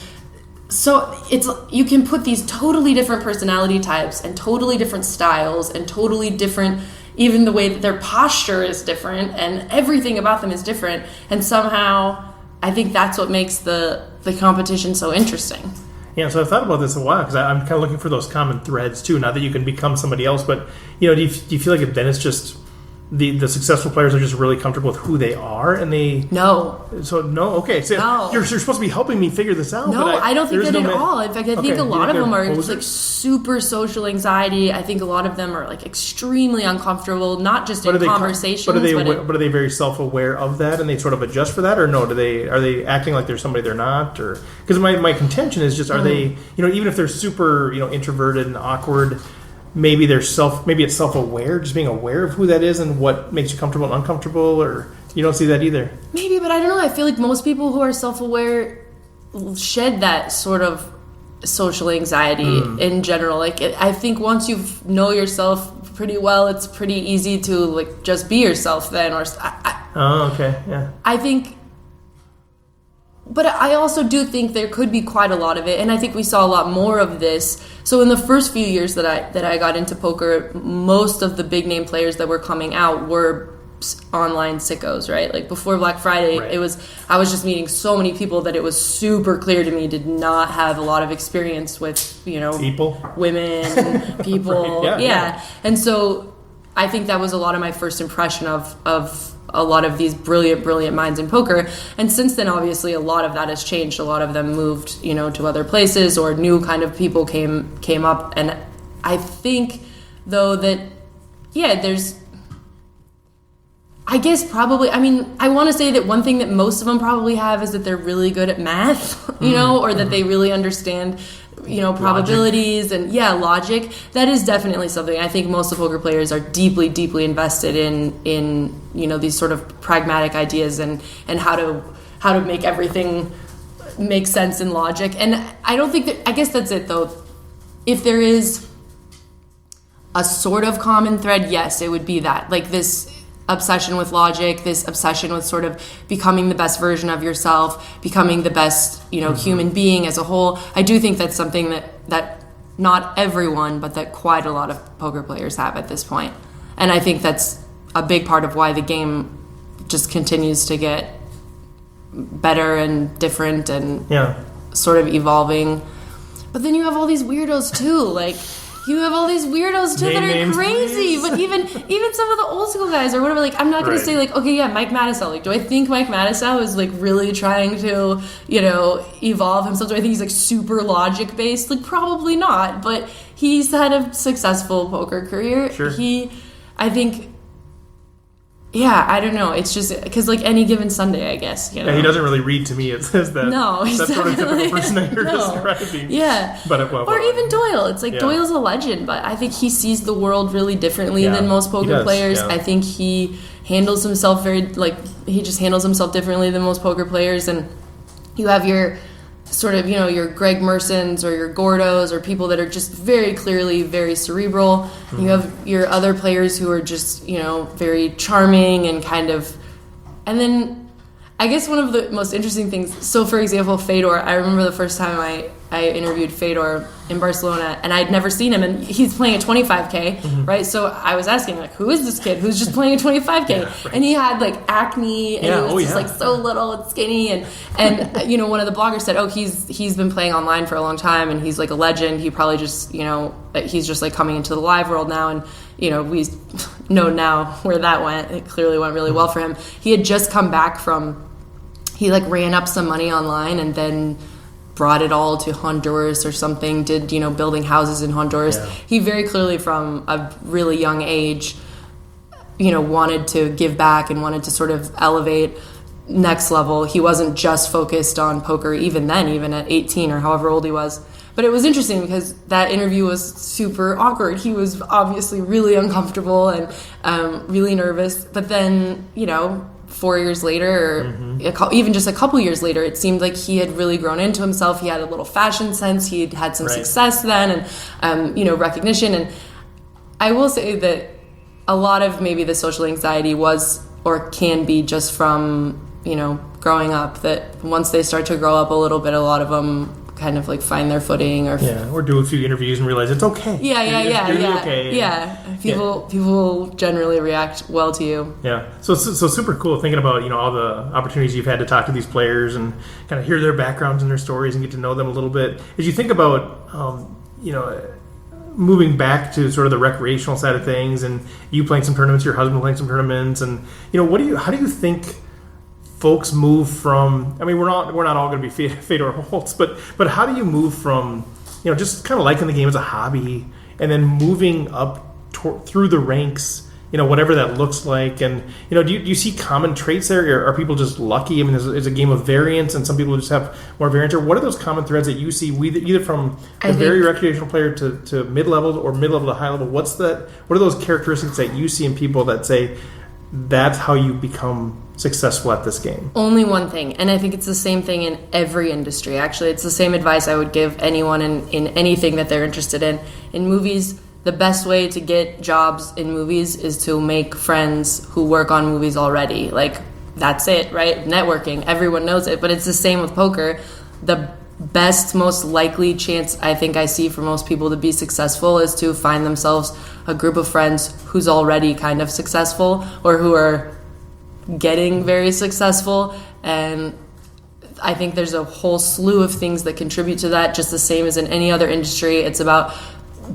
you can put these totally different personality types and totally different styles and totally different, even the way that their posture is different and everything about them is different, and somehow I think that's what makes the competition so interesting. Yeah, so I've thought about this a while because I'm kind of looking for those common threads too. Not that you can become somebody else, but do you feel like then it's just the successful players are just really comfortable with who they are, and they okay. So no. You're supposed to be helping me figure this out. No, but I don't think that at all. In fact, I think a lot of them are posers? like super social anxiety. I think a lot of them are like extremely uncomfortable, not just in conversations. But are they very self-aware of that, and they sort of adjust for that, or no? Are they acting like they're somebody they're not? Or because my contention is just, are they, even if they're super introverted and awkward, maybe it's self-aware, just being aware of who that is and what makes you comfortable and uncomfortable, or you don't see that either? Maybe, but I don't know. I feel like most people who are self-aware shed that sort of social anxiety in general. Like, I think once you know yourself pretty well, it's pretty easy to like just be yourself then. Okay, yeah. I think. But I also do think there could be quite a lot of it, and I think we saw a lot more of this. So in the first few years that I got into poker, most of the big name players that were coming out were online sickos, right? Like before Black Friday, I was just meeting so many people that it was super clear to me did not have a lot of experience with people, women, people, yeah. And so I think that was a lot of my first impression of a lot of these brilliant minds in poker. And since then, obviously, a lot of that has changed. A lot of them moved, to other places, or new kind of people came up. And I think, though, that, there's, I guess probably, I want to say that one thing that most of them probably have is that they're really good at math, or that they really understand probabilities and logic. That is definitely something. I think most of poker players are deeply invested in these sort of pragmatic ideas and how to make everything make sense in logic. And I don't think that, I guess that's it though. If there is a sort of common thread, yes, it would be that, like this obsession with logic, this obsession with sort of becoming the best version of yourself, becoming the best, human being as a whole. I do think that's something that not everyone, but that quite a lot of poker players have at this point. And I think that's a big part of why the game just continues to get better and different and sort of evolving. But then you have all these weirdos too, like you have all these weirdos too that are names, crazy. please. But even some of the old school guys or whatever, like I'm not gonna Right. say like, okay, yeah, Mike Matusow. Like, do I think Mike Matusow is like really trying to, evolve himself? Do I think he's like super logic based? Like probably not. But he's had a successful poker career. Sure. I think. Yeah, I don't know. It's just because, like, any given Sunday, I guess. Yeah, he doesn't really read to me. It says that. No, he's that prototypical person that you're no. describing. Yeah. But even Doyle. It's like Yeah. Doyle's a legend, but I think he sees the world really differently Yeah, than most he poker does, players. yeah. I think he handles himself he just handles himself differently than most poker players. And you have your sort of, your Greg Mersons or your Gordos or people that are just very clearly very cerebral. Mm-hmm. You have your other players who are just, very charming and kind of... And then I guess one of the most interesting things... So, for example, Fedor, I remember the first time I interviewed Fedor in Barcelona, and I'd never seen him, and he's playing a 25K, right? So I was asking, like, who is this kid who's just playing a 25K? Yeah, right. And he had, like, acne, and he was just, like, so little and skinny, and one of the bloggers said, he's been playing online for a long time, and he's, like, a legend. He probably just, he's just, like, coming into the live world now, and, we know now where that went. It clearly went really well for him. He had just come back from... He, like, ran up some money online and then brought it all to Honduras or something, did, building houses in Honduras. Yeah. He very clearly from a really young age, wanted to give back and wanted to sort of elevate next level. He wasn't just focused on poker even then, even at 18 or however old he was. But it was interesting because that interview was super awkward. He was obviously really uncomfortable and really nervous. But then, 4 years later, or even just a couple years later, it seemed like he had really grown into himself. He had a little fashion sense. He had some success then and, recognition. And I will say that a lot of maybe the social anxiety was or can be just from, growing up, that once they start to grow up a little bit, a lot of them kind of like find their footing or do a few interviews and realize it's okay. Yeah. Okay. People generally react well to you. Yeah. So super cool thinking about, all the opportunities you've had to talk to these players and kind of hear their backgrounds and their stories and get to know them a little bit. As you think about, moving back to sort of the recreational side of things and you playing some tournaments, your husband playing some tournaments, and, how do you think folks move from, I mean, we're not all going to be Fedor Holtz, but how do you move from, just kind of liking the game as a hobby and then moving up through the ranks, whatever that looks like, and, do you see common traits there? Are people just lucky? I mean, there's a game of variance and some people just have more variance, or what are those common threads that you see either from a very recreational player to mid-level or mid-level to high level? What are those characteristics that you see in people that say that's how you become successful at this game? Only one thing, and I think it's the same thing in every industry. Actually, it's the same advice I would give anyone in anything that they're interested in. In movies, the best way to get jobs in movies is to make friends who work on movies already. Like, that's it, right? Networking, everyone knows it, but it's the same with poker. The best, most likely chance I think I see for most people to be successful is to find themselves a group of friends who's already kind of successful or who are getting very successful. And I think there's a whole slew of things that contribute to that, just the same as in any other industry. It's about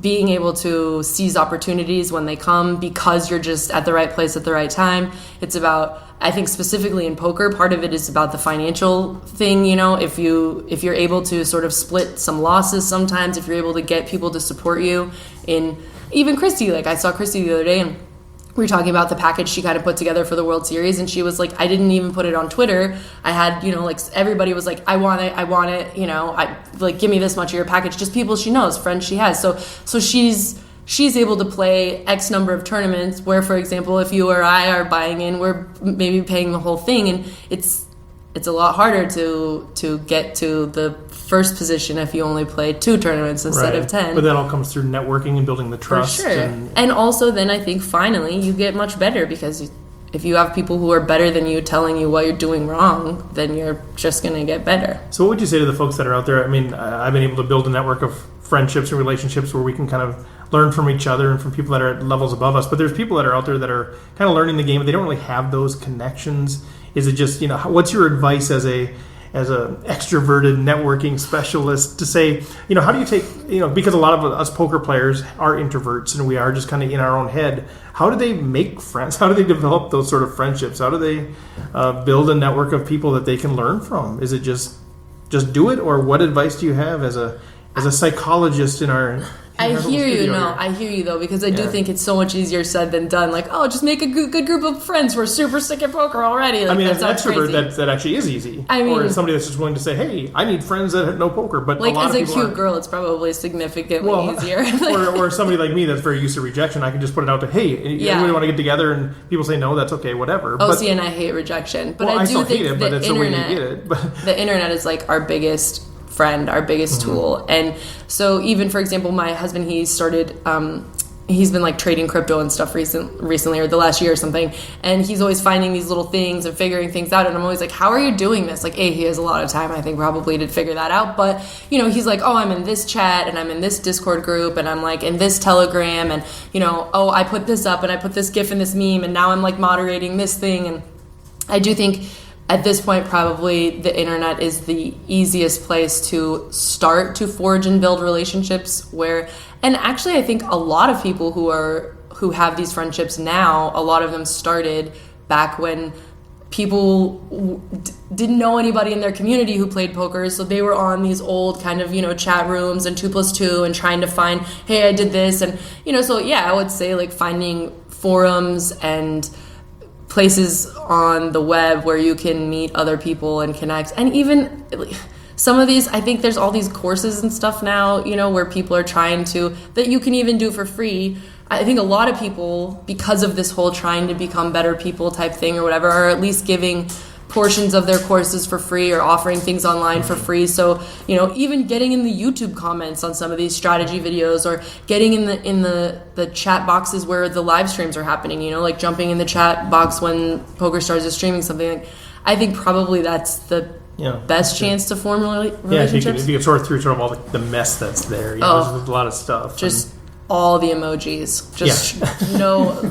being able to seize opportunities when they come because you're just at the right place at the right time. It's about, I think specifically in poker, part of it is about the financial thing. If you're able to sort of split some losses sometimes, if you're able to get people to support you in, even Christy, like I saw Christy the other day and we were talking about the package she kind of put together for the World Series, and she was like, I didn't even put it on Twitter. I had, like everybody was like, I want it, I like, give me this much of your package. Just people she knows, friends she has. So she's able to play X number of tournaments where, for example, if you or I are buying in, we're maybe paying the whole thing, and it's a lot harder to get to the first position if you only play 2 tournaments instead of 10. But that all comes through networking and building the trust. For sure. And also then I think finally you get much better because if you have people who are better than you telling you what you're doing wrong, then you're just going to get better. So what would you say to the folks that are out there? I mean, I've been able to build a network of friendships and relationships where we can kind of learn from each other and from people that are at levels above us. But there's people that are out there that are kind of learning the game, but they don't really have those connections. Is it just, what's your advice as as a extroverted networking specialist to say, how do you take, because a lot of us poker players are introverts and we are just kind of in our own head. How do they make friends? How do they develop those sort of friendships? How do they build a network of people that they can learn from? Is it just do it, or what advice do you have as a psychologist in our? I hear you. No, I hear you though, because I do think it's so much easier said than done. Like, just make a good group of friends who are super sick at poker already. Like, as an extrovert, that actually is easy. Or somebody that's just willing to say, "Hey, I need friends that know poker." But like, a lot as of a cute girl, it's probably significantly easier. or somebody like me that's very used to rejection, I can just put it out to, "Hey, anybody want to get together?" And people say no, that's okay, whatever. And I hate rejection, but I do think hate it, but it's the way you get it. The internet is like our biggest friend, our biggest tool. And so even, for example, my husband, he started he's been like trading crypto and stuff recently, or the last year or something, and he's always finding these little things and figuring things out, and I'm always like, how are you doing this? Like, he has a lot of time, I think, probably to figure that out, but he's like, I'm in this chat and I'm in this Discord group and I'm like in this Telegram, and I put this up and I put this GIF in this meme, and now I'm like moderating this thing. And I do think at this point, probably the internet is the easiest place to start to forge and build relationships and actually I think a lot of people who have these friendships now, a lot of them started back when people didn't know anybody in their community who played poker, so they were on these old kind of, chat rooms and 2+2 and trying to find, hey, I did this, and, so yeah, I would say like finding forums and places on the web where you can meet other people and connect. And even some of these, I think there's all these courses and stuff now, where people are trying that you can even do for free. I think a lot of people, because of this whole trying to become better people type thing or whatever, are at least giving portions of their courses for free or offering things online for free. So, even getting in the YouTube comments on some of these strategy videos, or getting in the chat boxes where the live streams are happening, like jumping in the chat box when PokerStars is streaming something. Like, I think probably that's the best chance to form relationships. If you can sort through sort of all the mess that's there. There's a lot of stuff. All the emojis.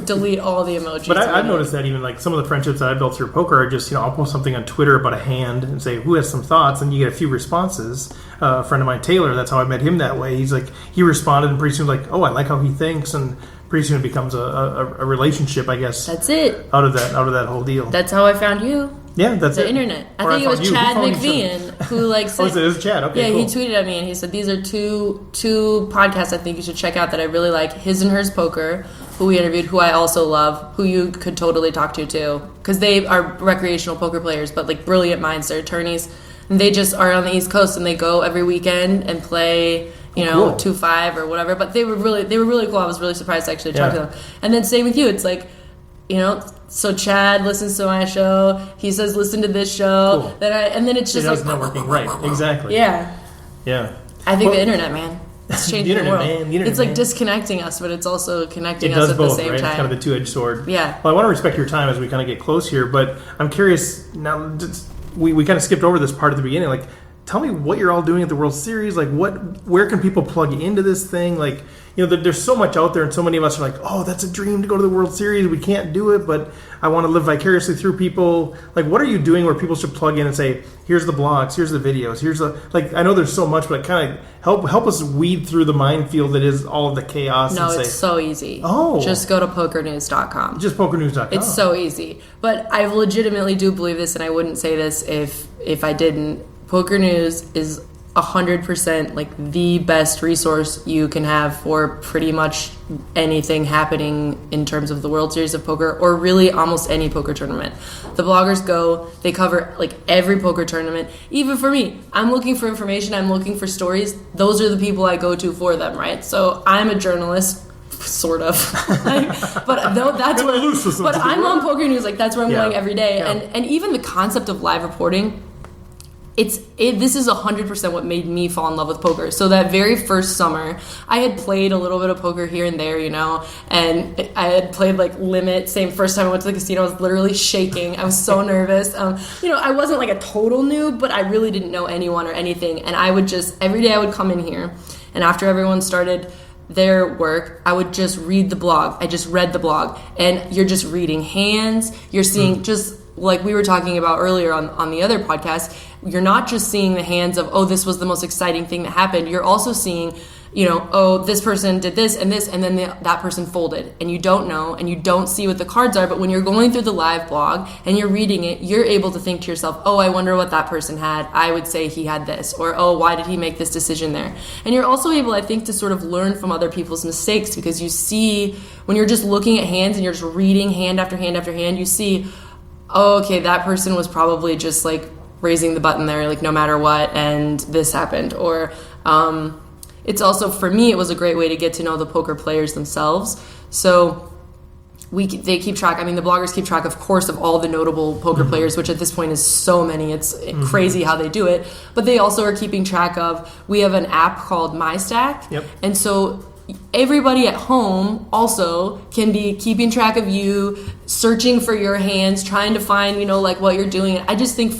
Delete all the emojis. But I've noticed that even like some of the friendships that I built through poker are just, I'll post something on Twitter about a hand and say, who has some thoughts? And you get a few responses. A friend of mine, Taylor, that's how I met him that way. He's like, he responded and pretty soon like, I like how he thinks. And pretty soon it becomes a relationship, I guess. That's it. Out of that whole deal. That's how I found you. Yeah, that's the internet. I think it was Chad McVean who said, it was Chad. Okay, yeah, cool. He tweeted at me and he said, these are two podcasts I think you should check out that I really like. His and Hers Poker, who we interviewed, who I also love, who you could totally talk to too, because they are recreational poker players, but like brilliant minds. They're attorneys, and they just are on the East Coast and they go every weekend and play. Cool. 2-5 or whatever. But they were really cool. I was really surprised to actually talk to them. And then same with you. It's like, so Chad listens to my show. He says, listen to this show. Cool. And then it's just like networking, right? Exactly. Yeah. Yeah. I think the internet, man, it's changing the world. It's like man. Disconnecting us, but it's also connecting us at the same time. It's kind of the two-edged sword. Yeah. Well, I want to respect your time as we kind of get close here, but I'm curious now. We kind of skipped over this part at the beginning. Like, tell me what you're all doing at the World Series. Like, where can people plug into this thing? Like, there's so much out there, and so many of us are like, oh, that's a dream to go to the World Series. We can't do it, but I want to live vicariously through people. Like, what are you doing where people should plug in and say, here's the blogs, here's the videos, I know there's so much, but kind of help us weed through the minefield that is all of the chaos. No, it's so easy. Oh. Just go to pokernews.com. Just pokernews.com. It's so easy. But I legitimately do believe this, and I wouldn't say this if I didn't. Poker News is 100% like the best resource you can have for pretty much anything happening in terms of the World Series of Poker, or really almost any poker tournament. The bloggers they cover like every poker tournament. Even for me, I'm looking for information, I'm looking for stories. Those are the people I go to for them, right? So I'm a journalist, sort of. But no, that's where. But I'm on Poker News, like that's where I'm going every day. Yeah. And even the concept of live reporting. This is 100% what made me fall in love with poker. So that very first summer, I had played a little bit of poker here and there, and I had played like limit. Same first time I went to the casino, I was literally shaking. I was so nervous. I wasn't like a total noob, but I really didn't know anyone or anything. And I would every day I would come in here, and after everyone started their work, I would just read the blog. I just read the blog, and you're just reading hands. You're seeing just like we were talking about earlier on the other podcast, you're not just seeing the hands of, oh, this was the most exciting thing that happened. You're also seeing, oh, this person did this, and then that person folded. And you don't know, and you don't see what the cards are. But when you're going through the live blog and you're reading it, you're able to think to yourself, oh, I wonder what that person had. I would say he had this. Or, oh, why did he make this decision there? And you're also able, I think, to sort of learn from other people's mistakes, because you see, when you're just looking at hands and you're just reading hand after hand after hand, you see, oh, okay, that person was probably just like raising the button there, like no matter what, and this happened. Or it's also, for me, it was a great way to get to know the poker players themselves. So they keep track, the bloggers keep track, of course, of all the notable poker players, which at this point is so many. It's crazy how they do it. But they also are keeping track of, we have an app called MyStack. Yep. And so everybody at home also can be keeping track of you, searching for your hands, trying to find, like what you're doing. I just think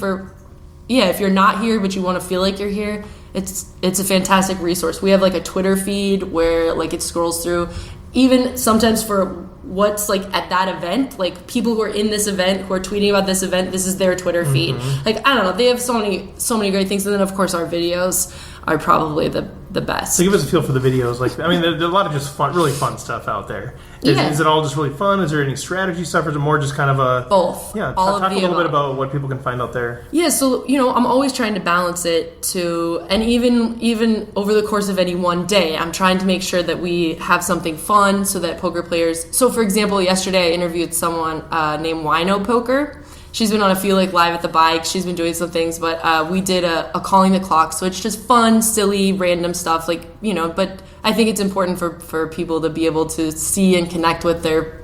if you're not here but you want to feel like you're here, it's a fantastic resource. We have like a Twitter feed where like it scrolls through, even sometimes for what's like at that event, like people who are in this event who are tweeting about this event, this is their Twitter feed. Like, I don't know, they have so many great things. And then of course our videos are probably the best. So give us a feel for the videos. Like, there's a lot of just fun, really fun stuff out there. Is it all just really fun? Is there any strategy stuff, or is it more just kind of a both? Yeah, all talk of a little bit about what people can find out there. Yeah, so I'm always trying to balance it and even over the course of any one day, I'm trying to make sure that we have something fun so that poker players. So for example, yesterday I interviewed someone named Wino Poker. She's been on a few like live at the bike. She's been doing some things, but we did a calling the clock. So it's just fun, silly, random stuff, like, but I think it's important for people to be able to see and connect with their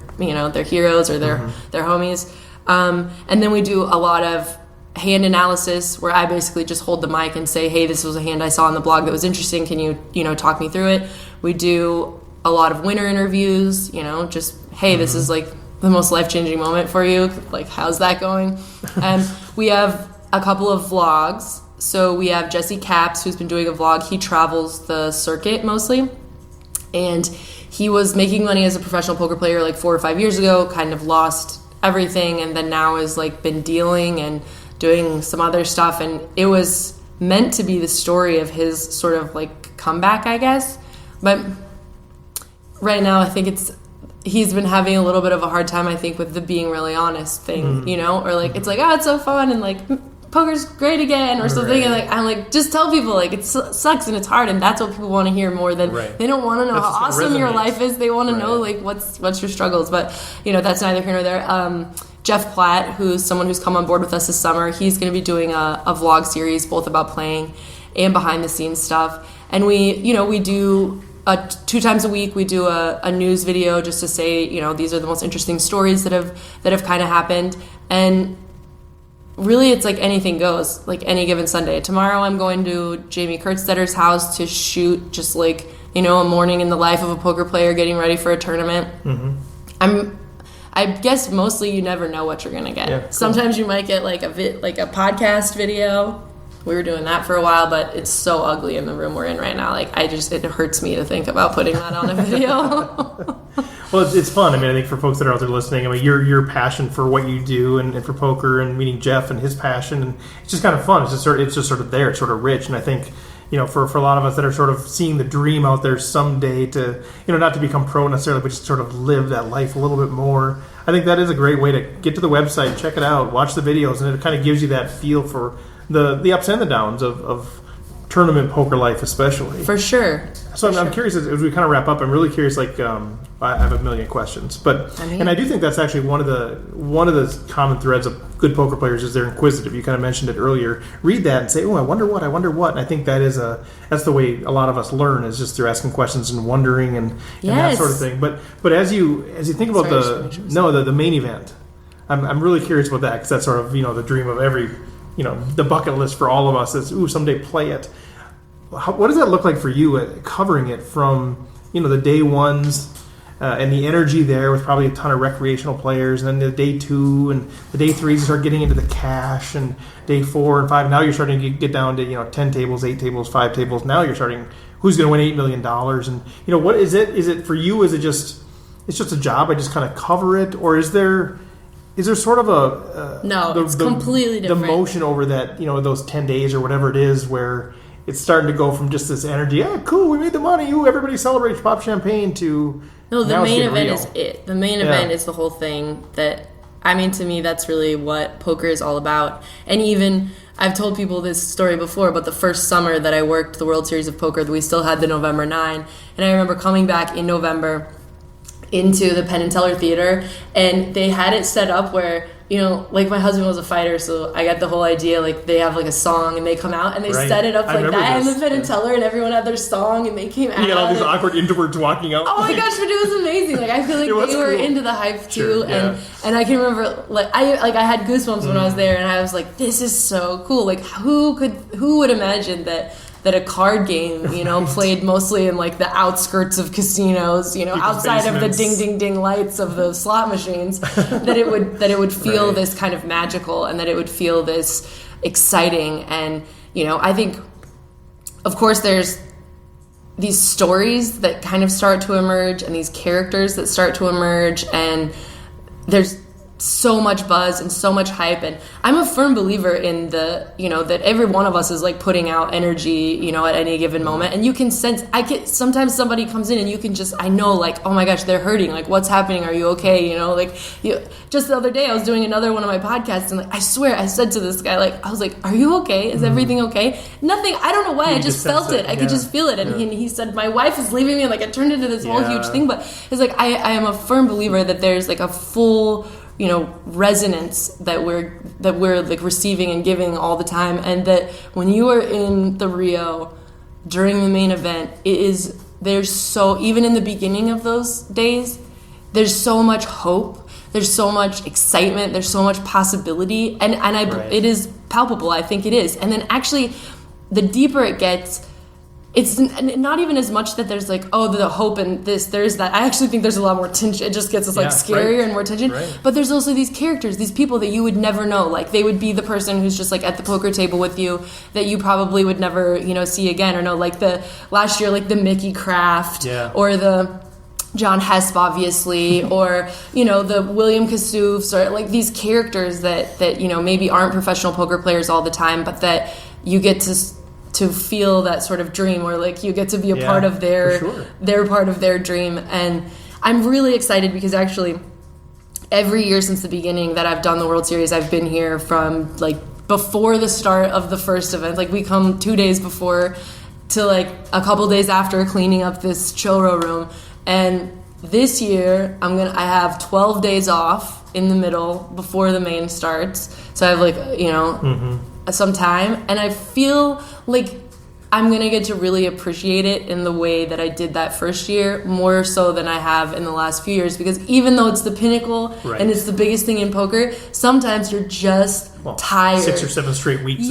heroes or their homies. And then we do a lot of hand analysis where I basically just hold the mic and say, hey, this was a hand I saw on the blog that was interesting. Can you talk me through it? We do a lot of winner interviews, just, hey, this is like the most life-changing moment for you, like how's that going? And we have a couple of vlogs. So we have Jesse Capps, who's been doing a vlog. He travels the circuit mostly, and he was making money as a professional poker player like 4 or 5 years ago, kind of lost everything, and then now has like been dealing and doing some other stuff. And it was meant to be the story of his sort of like comeback, I guess, but right now I think he's been having a little bit of a hard time, I think, with the being really honest thing, or like, it's like, oh, it's so fun, and like, poker's great again, or something, right. And like, I'm like, just tell people, like, it sucks and it's hard, and that's what people want to hear more than, they don't want to know how awesome your life is, they want to know, like, what's your struggles, but, that's neither here nor there. Jeff Platt, who's someone who's come on board with us this summer, he's going to be doing a vlog series, both about playing and behind the scenes stuff, and we do 2 times a week we do a news video just to say, these are the most interesting stories that have kind of happened. And really it's like anything goes, like any given Sunday. Tomorrow I'm going to Jamie Kurtzstetter's house to shoot just like, a morning in the life of a poker player getting ready for a tournament. I guess mostly you never know what you're going to get. Yeah, cool. Sometimes you might get like a podcast video. We were doing that for a while, but it's so ugly in the room we're in right now. Like, it hurts me to think about putting that on a video. Well, it's fun. I think for folks that are out there listening, your passion for what you do and for poker and meeting Jeff and his passion, and it's just kind of fun. It's just sort of there. It's sort of rich. And I think, for a lot of us that are sort of seeing the dream out there someday to, not to become pro necessarily, but just sort of live that life a little bit more. I think that is a great way to get to the website, check it out, watch the videos, and it kind of gives you that feel for the ups and the downs of tournament poker life, especially. For sure. So I'm curious, as we kind of wrap up, I'm really curious, like, I have a million questions, but and I do think that's actually one of the common threads of good poker players is they're inquisitive. You kind of mentioned it earlier. Read that and say, oh, I wonder what, and I think that's the way a lot of us learn, is just through asking questions and wondering and that sort of thing. But as you think about the main event, I'm really curious about that, because that's sort of the dream of every the bucket list for all of us is, someday play it. What does that look like for you, covering it from, the day ones and the energy there with probably a ton of recreational players, and then the day 2 and the day 3s, you start getting into the cash, and day 4 and 5, now you're starting to get down to, 10 tables, 8 tables, 5 tables. Now you're starting, who's going to win $8 million? And, what is it? Is it for you, it's just a job, I just kind of cover it? Or is there is there sort of a No, it's completely different. The motion over that, those 10 days or whatever it is, where it's starting to go from just this energy, yeah, cool, we made the money, everybody celebrates, pop champagne, to no, the now it's main getting event real. is it. The main event is the whole thing. To me, that's really what poker is all about. And even I've told people this story before, but the first summer that I worked the World Series of Poker, we still had the November 9, and I remember coming back in November into the Penn and Teller Theater, and they had it set up where, like my husband was a fighter, so I got the whole idea, like they have like a song and they come out and they set it up like that in the Penn and Teller, and everyone had their song and they came out. You got all these awkward introverts walking out. Oh my gosh, but it was amazing. Like I feel like they were into the hype too, and I can remember I had goosebumps when I was there, and I was like, this is so cool. Like who would imagine that a card game, played mostly in like the outskirts of casinos, outside of the ding ding ding lights of the slot machines, that it would feel this kind of magical, and that it would feel this exciting. And I think, of course, there's these stories that kind of start to emerge, and these characters that start to emerge, and there's so much buzz and so much hype, and I'm a firm believer in that every one of us is like putting out energy, at any given moment, and you can sense. Sometimes somebody comes in and you can I know, like, oh my gosh, they're hurting. Like, what's happening? Are you okay? Just the other day I was doing another one of my podcasts, and like I swear I said to this guy, like, I was like, are you okay? Is everything okay? Nothing. I don't know why. I just felt it. I could just feel it, and he said, my wife is leaving me. Like it turned into this whole huge thing, but it's like I am a firm believer that there's like a full resonance that we're like receiving and giving all the time, and that when you are in the Rio during the main event, even in the beginning of those days, there's so much hope, there's so much excitement, there's so much possibility, and it is palpable. I think it is. And then actually, the deeper it gets, it's not even as much that there's like, oh, the hope and there's that. I actually think there's a lot more tension. It just gets us like scarier and more tension. Right. But there's also these characters, these people that you would never know. Like they would be the person who's just like at the poker table with you that you probably would never, see again or know. Like the last year, like the Mickey Kraft or the John Hesp, obviously, or, the William Kassoufs, or like these characters that maybe aren't professional poker players all the time, but that you get to feel that sort of dream, or like you get to be a part of they're part of their dream. And I'm really excited because actually every year since the beginning that I've done the World Series, I've been here from like before the start of the first event. Like we come 2 days before to like a couple days after, cleaning up this churro room. And this year I have 12 days off in the middle before the main starts. So I have like, some time, and I feel like I'm going to get to really appreciate it in the way that I did that first year, more so than I have in the last few years, because even though it's the pinnacle and it's the biggest thing in poker, sometimes you're just tired. 6 or 7 straight weeks.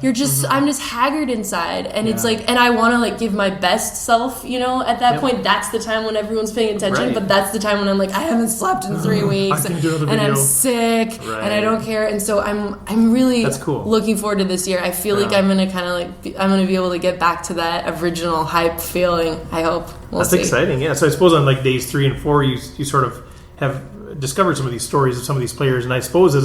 You're just, I'm just haggard inside, and it's like, and I want to like give my best self, at that point. That's the time when everyone's paying attention, but that's the time when I'm like, I haven't slept in 3 weeks, and I'm sick, and I don't care, and so I'm really looking forward to this year. I feel like I'm going to kind of like, I'm going to be able to get back to that original hype feeling, I hope. That's exciting, So I suppose on like days 3 and 4, you sort of have discovered some of these stories of some of these players, and I suppose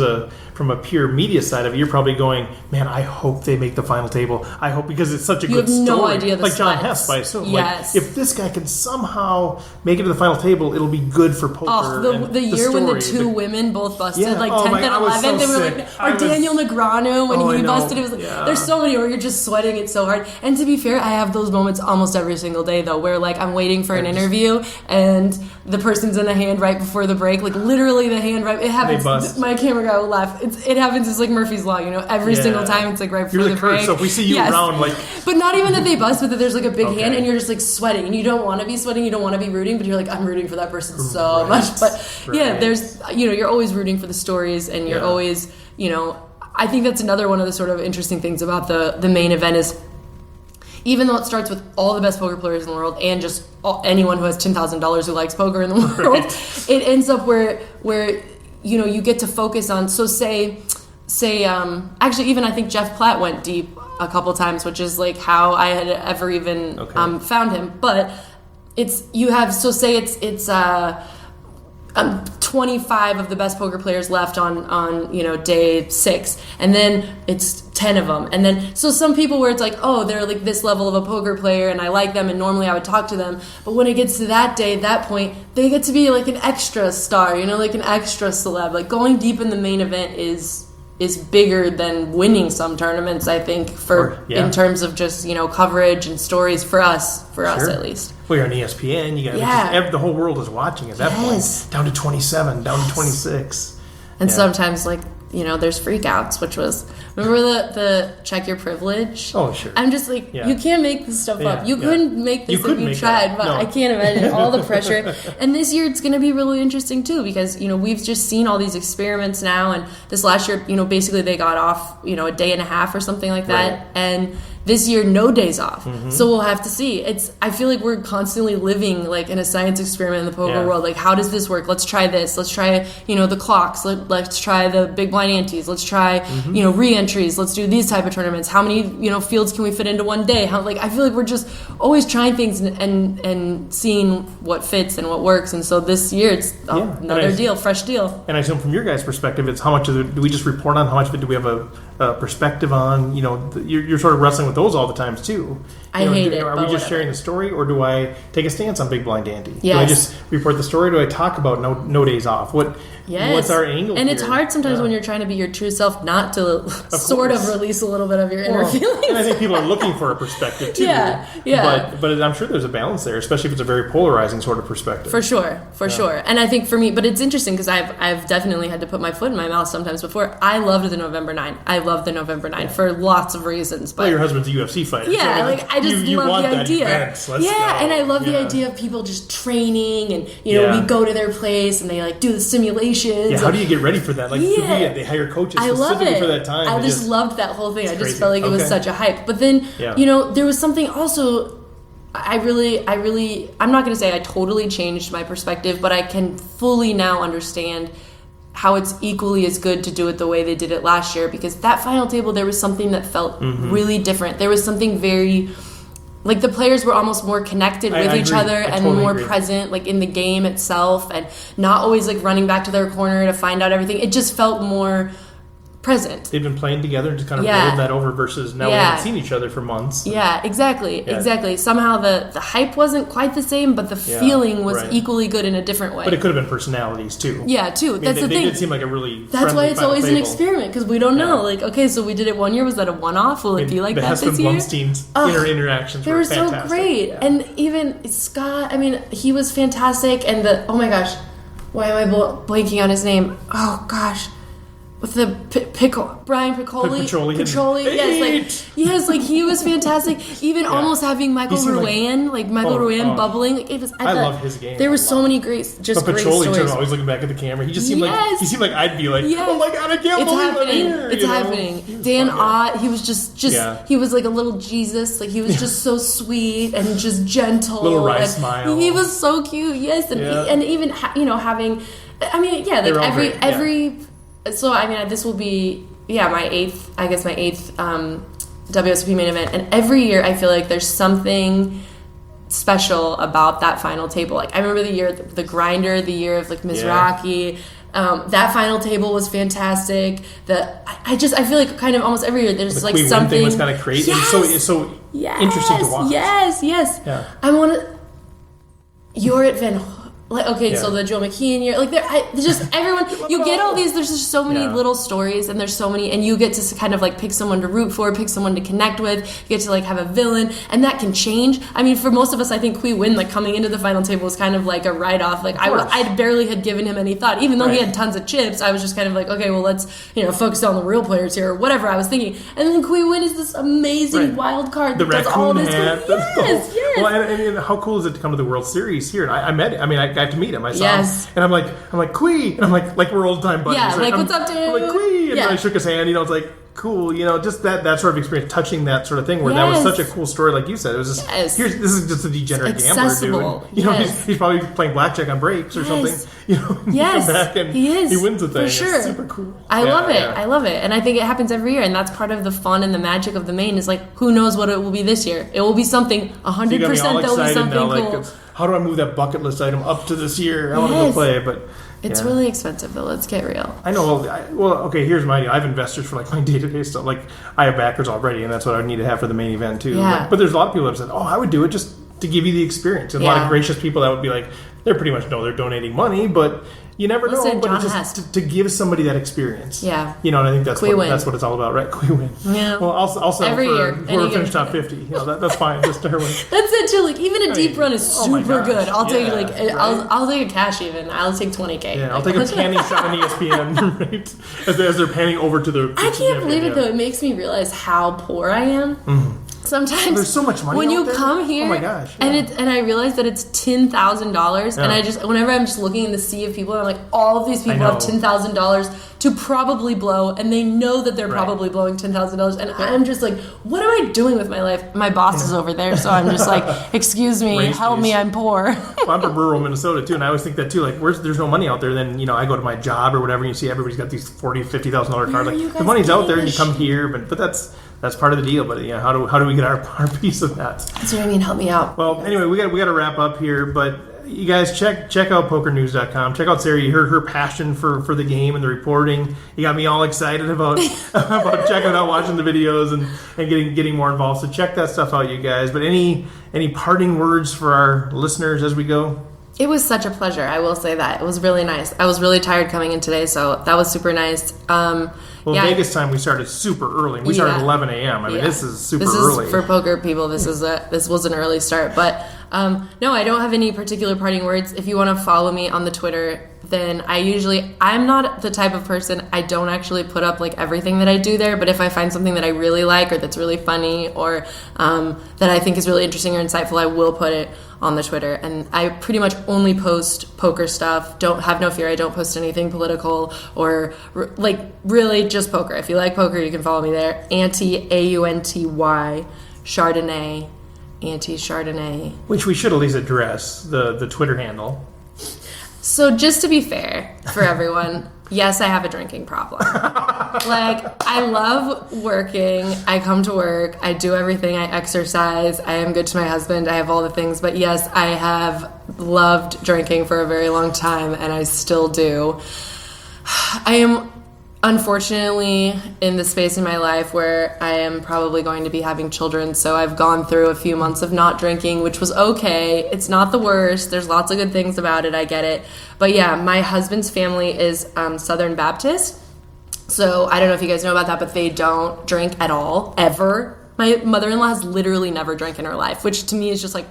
from a pure media side of it, you're probably going, man, I hope they make the final table. I hope, because it's such a good story. You have no idea the like John sweats. Hesp, I assume. Yes. Like, if this guy can somehow make it to the final table, it'll be good for poker. Oh, the year when the two women both busted, like 10th and 11th, they were like, or Daniel Negreanu when he busted, it was like, there's so many where you're just sweating it so hard. And to be fair, I have those moments almost every single day, though, where like I'm waiting for an interview and the person's in the hand right before the break, like literally the hand right. It happens. My camera guy will laugh. It happens. It's like Murphy's Law, every single time. It's like right before the break. So if we see you around, like, but not even that they bust, but that there's like a big hand and you're just like sweating, and you don't want to be sweating, you don't want to be rooting, but you're like, I'm rooting for that person so much. But there's you're always rooting for the stories, and you're always I think that's another one of the sort of interesting things about the main event is, even though it starts with all the best poker players in the world and just anyone who has $10,000 who likes poker in the world, it ends up where you get to focus on. So say actually, even I think Jeff Platt went deep a couple times, which is like how I had ever even found him. But it's 20 25 of the best poker players left on day 6, and then it's 10 of them, and then so some people where it's like, oh, they're like this level of a poker player and I like them and normally I would talk to them, but when it gets to that day, that point, they get to be like an extra star, like an extra celeb. Like going deep in the main event is bigger than winning some tournaments, I think, in terms of just coverage and stories for us at least. Well, you're on ESPN. You got the whole world is watching at that point. Down to 27, down to 26, and sometimes there's freakouts, which was, remember the check your privilege? Oh, sure. I'm just like, you can't make this stuff up. You couldn't make this if you tried, but I can't imagine all the pressure. And this year it's going to be really interesting too, because, we've just seen all these experiments now, and this last year, basically they got off, a day and a half or something like that. Right. And this year, no days off. Mm-hmm. So we'll have to see. I feel like we're constantly living like in a science experiment in the poker world. Like, how does this work? Let's try this. Let's try, the clocks. Let's try the big blind antes. Let's try, re-entries. Let's do these type of tournaments. How many, fields can we fit into one day? I feel like we're just always trying things and seeing what fits and what works. And so this year, it's another fresh deal. And I assume from your guys' perspective, it's how much of it do we just report on? How much of it do we have a perspective on? You're sort of wrestling with those all the times too. I hate it. Are we just sharing the story, or do I take a stance on Big Blind Ante? Yes. Do I just report the story? Or do I talk about no days off? What's our angle? And it's hard sometimes when you're trying to be your true self not to sort of release a little bit of your inner feelings. And I think people are looking for a perspective too. Yeah. But I'm sure there's a balance there, especially if it's a very polarizing sort of perspective. For sure. And I think for me, but it's interesting because I've definitely had to put my foot in my mouth sometimes before. I loved the November 9. I love the November 9 for lots of reasons. But your husband's a UFC fighter. Yeah, so I just love the idea. And I love the Yeah. idea of people just training and we go to their place and they do the simulations. Yeah, how do you get ready for that? They hire coaches specifically for that time. I just loved that whole thing. I just crazy. felt like it was such a hype. But then, there was something also. I'm not going to say I totally changed my perspective, but I can fully now understand how it's equally as good to do it the way they did it last year, because that final table, there was something that felt really different. There was something very, like the players were almost more connected with each other and totally more agree. present, like in the game itself, and not always like running back to their corner to find out everything. It just felt more present. They've been playing together and just kind of rolled that over versus now we haven't seen each other for months. Yeah, exactly. Somehow the hype wasn't quite the same, but the feeling was equally good in a different way. But it could have been personalities too. Yeah, too. That's the thing. They did seem like a really That's why it's always an experiment, because we don't know. Yeah. Like, okay, so we did it one year. Was that a one-off? Will it be like that this year? The Heston-Blumstein's interactions they were so fantastic. great. Yeah. And even Scott, he was fantastic. And oh my gosh, why am I blanking on his name? Oh gosh. With the Brian Piccoli, yes, he was fantastic. Even almost having Michael Ruane, bubbling. I love his game. There were so many great Piccoli stories. Always looking back at the camera. He just seemed like I'd be like, oh my god, I can't believe I'm here. It's happening. Dan Ott, he was just he was like a little Jesus. Like he was just so sweet and just gentle. Little wry smile. He was so cute. Yes, and even having. Every. So this will be my eighth WSOP main event, and every year I feel like there's something special about that final table. Like I remember the year the grinder, the year of Mizrachi. That final table was fantastic. I feel like kind of almost every year there's the like Queen something. Thing was kind of crazy. Yes, it's so interesting to watch. Yes. Yeah. I want to. You're at Van. So the Joe McKeon year, just everyone, you get all these, there's just so many little stories, and there's so many, and you get to kind of pick someone to root for, pick someone to connect with, you get to have a villain, and that can change. For most of us, I think Qui Win, coming into the final table was kind of like a write-off, I barely had given him any thought, even though he had tons of chips, I was just kind of okay, well, let's, focus on the real players here, or whatever I was thinking, and then Qui Win is this amazing wild card the that does all this. Yes. Well, and how cool is it to come to the World Series here? And I met him. I got to meet him. I saw him, and I'm like Quee, and I'm like we're old time buddies. Yeah, right? what's up, dude? I'm like Quee, and I shook his hand. It's like cool, just that sort of experience, touching that sort of thing. Where that was such a cool story, like you said. It was just this is just a degenerate gambler, dude. He's probably playing blackjack on breaks or something. Yes, come back and he wins the thing. For sure. It's super cool. I love it, and I think it happens every year, and that's part of the fun and the magic of the main. Is who knows what it will be this year? It will be something 100%. There'll be something cool. How do I move that bucket list item up to this year? I want to go play, but It's really expensive, though. Let's get real. I know. Well, okay, here's my deal. I have investors for like my day-to-day stuff. Like, I have backers already, and that's what I would need to have for the main event, too. Yeah. But there's a lot of people that have said, oh, I would do it just to give you the experience. And a lot of gracious people that would be like, they're pretty much know they're donating money, but you never know. But it's just to give somebody that experience. Yeah. You know, and I think that's what it's all about, right? We win. Yeah. Well, I'll sell every year. We're finished top 50. You know, that's fine. Just to her win. That's it too. Like even a deep run is super good. I'll take right? I'll take a cash even. I'll take $20K. Yeah, I'll take a panning shot on ESPN, right? As they're panning over to the. I can't believe it though. It makes me realize how poor I am. Mm-hmm. Sometimes there's so much money when you there. come here. Oh my gosh! Yeah. And I realize that it's $10,000, and I just whenever I'm just looking in the sea of people, I'm like, all of these people have $10,000 to probably blow, and they know that they're probably blowing $10,000, and I'm just like, what am I doing with my life? My boss is over there, so I'm just like, excuse me, help me, I'm poor. Well, I'm from rural Minnesota too, and I always think that too. Like, there's no money out there, then I go to my job or whatever, and you see everybody's got these $40,000, $50,000 cars. Like the money's out there, and you come here, but that's part of the deal. But how do we get our piece of that? That's what I mean. Help me out. Well, anyway, we got to wrap up here, but you guys check out pokernews.com. Check out Sara. You heard her passion for the game and the reporting. You got me all excited about checking out, watching the videos and getting more involved. So check that stuff out, you guys. But any parting words for our listeners as we go? It was such a pleasure. I will say that. It was really nice. I was really tired coming in today, so that was super nice. Vegas time we started super early. We started at 11 a.m. I mean, this is super early. For poker people, this was an early start. But no, I don't have any particular parting words. If you want to follow me on the Twitter, then I'm not the type of person, I don't actually put up like everything that I do there. But if I find something that I really like or that's really funny or that I think is really interesting or insightful, I will put it on the Twitter. And I pretty much only post poker stuff. Have no fear, I don't post anything political or like really just poker. If you like poker, you can follow me there. Aunty, AUNTY, Chardonnay, Aunty Chardonnay. Which we should at least address, the Twitter handle. So just to be fair for everyone, yes, I have a drinking problem. Like, I love working. I come to work. I do everything. I exercise. I am good to my husband. I have all the things. But yes, I have loved drinking for a very long time, and I still do. I am unfortunately in the space in my life where I am probably going to be having children, so I've gone through a few months of not drinking, which was okay. It's not the worst. There's lots of good things about it. I get it. But yeah, my husband's family is Southern Baptist, so I don't know if you guys know about that, but they don't drink at all, ever. My mother-in-law has literally never drank in her life, which to me is just like,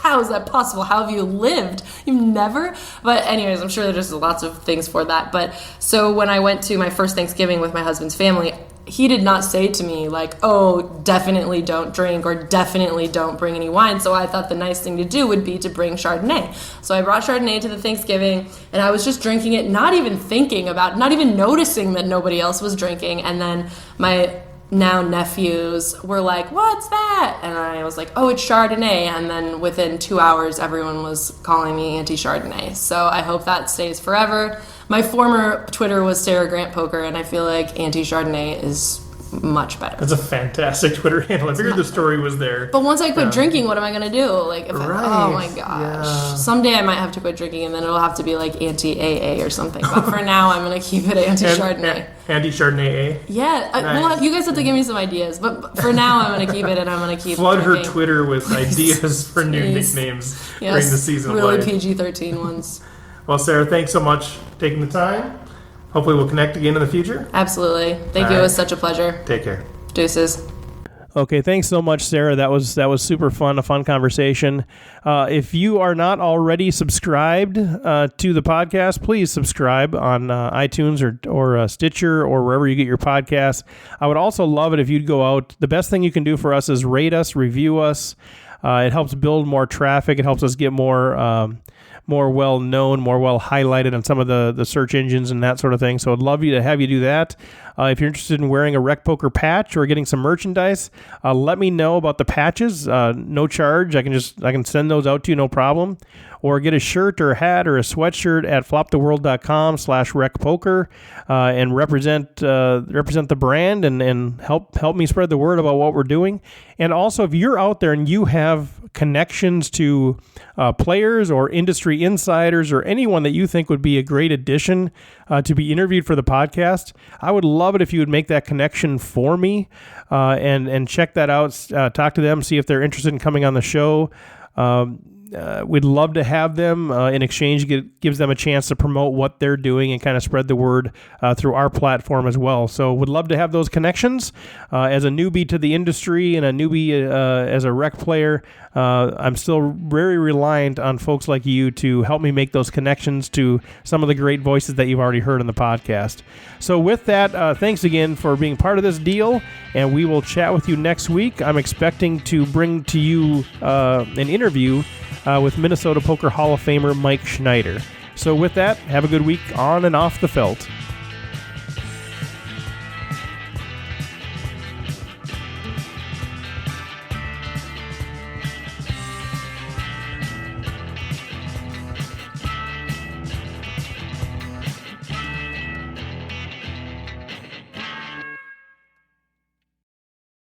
how is that possible? How have you lived? You've never? But anyways, I'm sure there's lots of things for that. But so when I went to my first Thanksgiving with my husband's family, he did not say to me like, oh, definitely don't drink or definitely don't bring any wine. So I thought the nice thing to do would be to bring Chardonnay. So I brought Chardonnay to the Thanksgiving, and I was just drinking it, not even thinking about, not even noticing that nobody else was drinking. And then my now nephews were like, what's that? And I was like, oh, it's Chardonnay. And then within 2 hours, everyone was calling me Aunty Chardonnay. So I hope that stays forever. My former Twitter was Sara Grant Poker, and I feel like Aunty Chardonnay is much better. That's a fantastic Twitter handle. I figured the story was there. But once I quit drinking, what am I going to do? Like, oh my gosh. Yeah. Someday I might have to quit drinking, and then it'll have to be like Aunty-AA or something. But for now, I'm going to keep it Aunty Chardonnay. Aunty Chardonnay. Yeah. Nice. Well, you guys have to give me some ideas. But for now, I'm going to keep it, and I'm going to keep Flood drinking. her Twitter with ideas for new nicknames during the season really of life. PG-13 ones. Well, Sara, thanks so much for taking the time. Hopefully we'll connect again in the future. Absolutely. Thank you. It was such a pleasure. Take care. Deuces. Okay, thanks so much, Sara. That was super fun, a fun conversation. If you are not already subscribed to the podcast, please subscribe on iTunes or Stitcher or wherever you get your podcasts. I would also love it if you'd go out. The best thing you can do for us is rate us, review us. It helps build more traffic. It helps us get more well known, more well highlighted on some of the search engines and that sort of thing. So I'd love to have you do that. If you're interested in wearing a Rec Poker patch or getting some merchandise, let me know about the patches. No charge. I can send those out to you, no problem. Or get a shirt or a hat or a sweatshirt at floptheworld.com/recpoker and represent the brand and help me spread the word about what we're doing. And also, if you're out there and you have connections to players or industry insiders or anyone that you think would be a great addition to be interviewed for the podcast, I would love it if you would make that connection for me and check that out. Talk to them, see if they're interested in coming on the show. We'd love to have them. In exchange, gives them a chance to promote what they're doing and kind of spread the word through our platform as well. So would love to have those connections. As a newbie to the industry and a newbie as a rec player, I'm still very reliant on folks like you to help me make those connections to some of the great voices that you've already heard in the podcast. So with that, thanks again for being part of this deal, and we will chat with you next week. I'm expecting to bring to you an interview with Minnesota Poker Hall of Famer Mike Schneider. So with that, have a good week on and off the felt.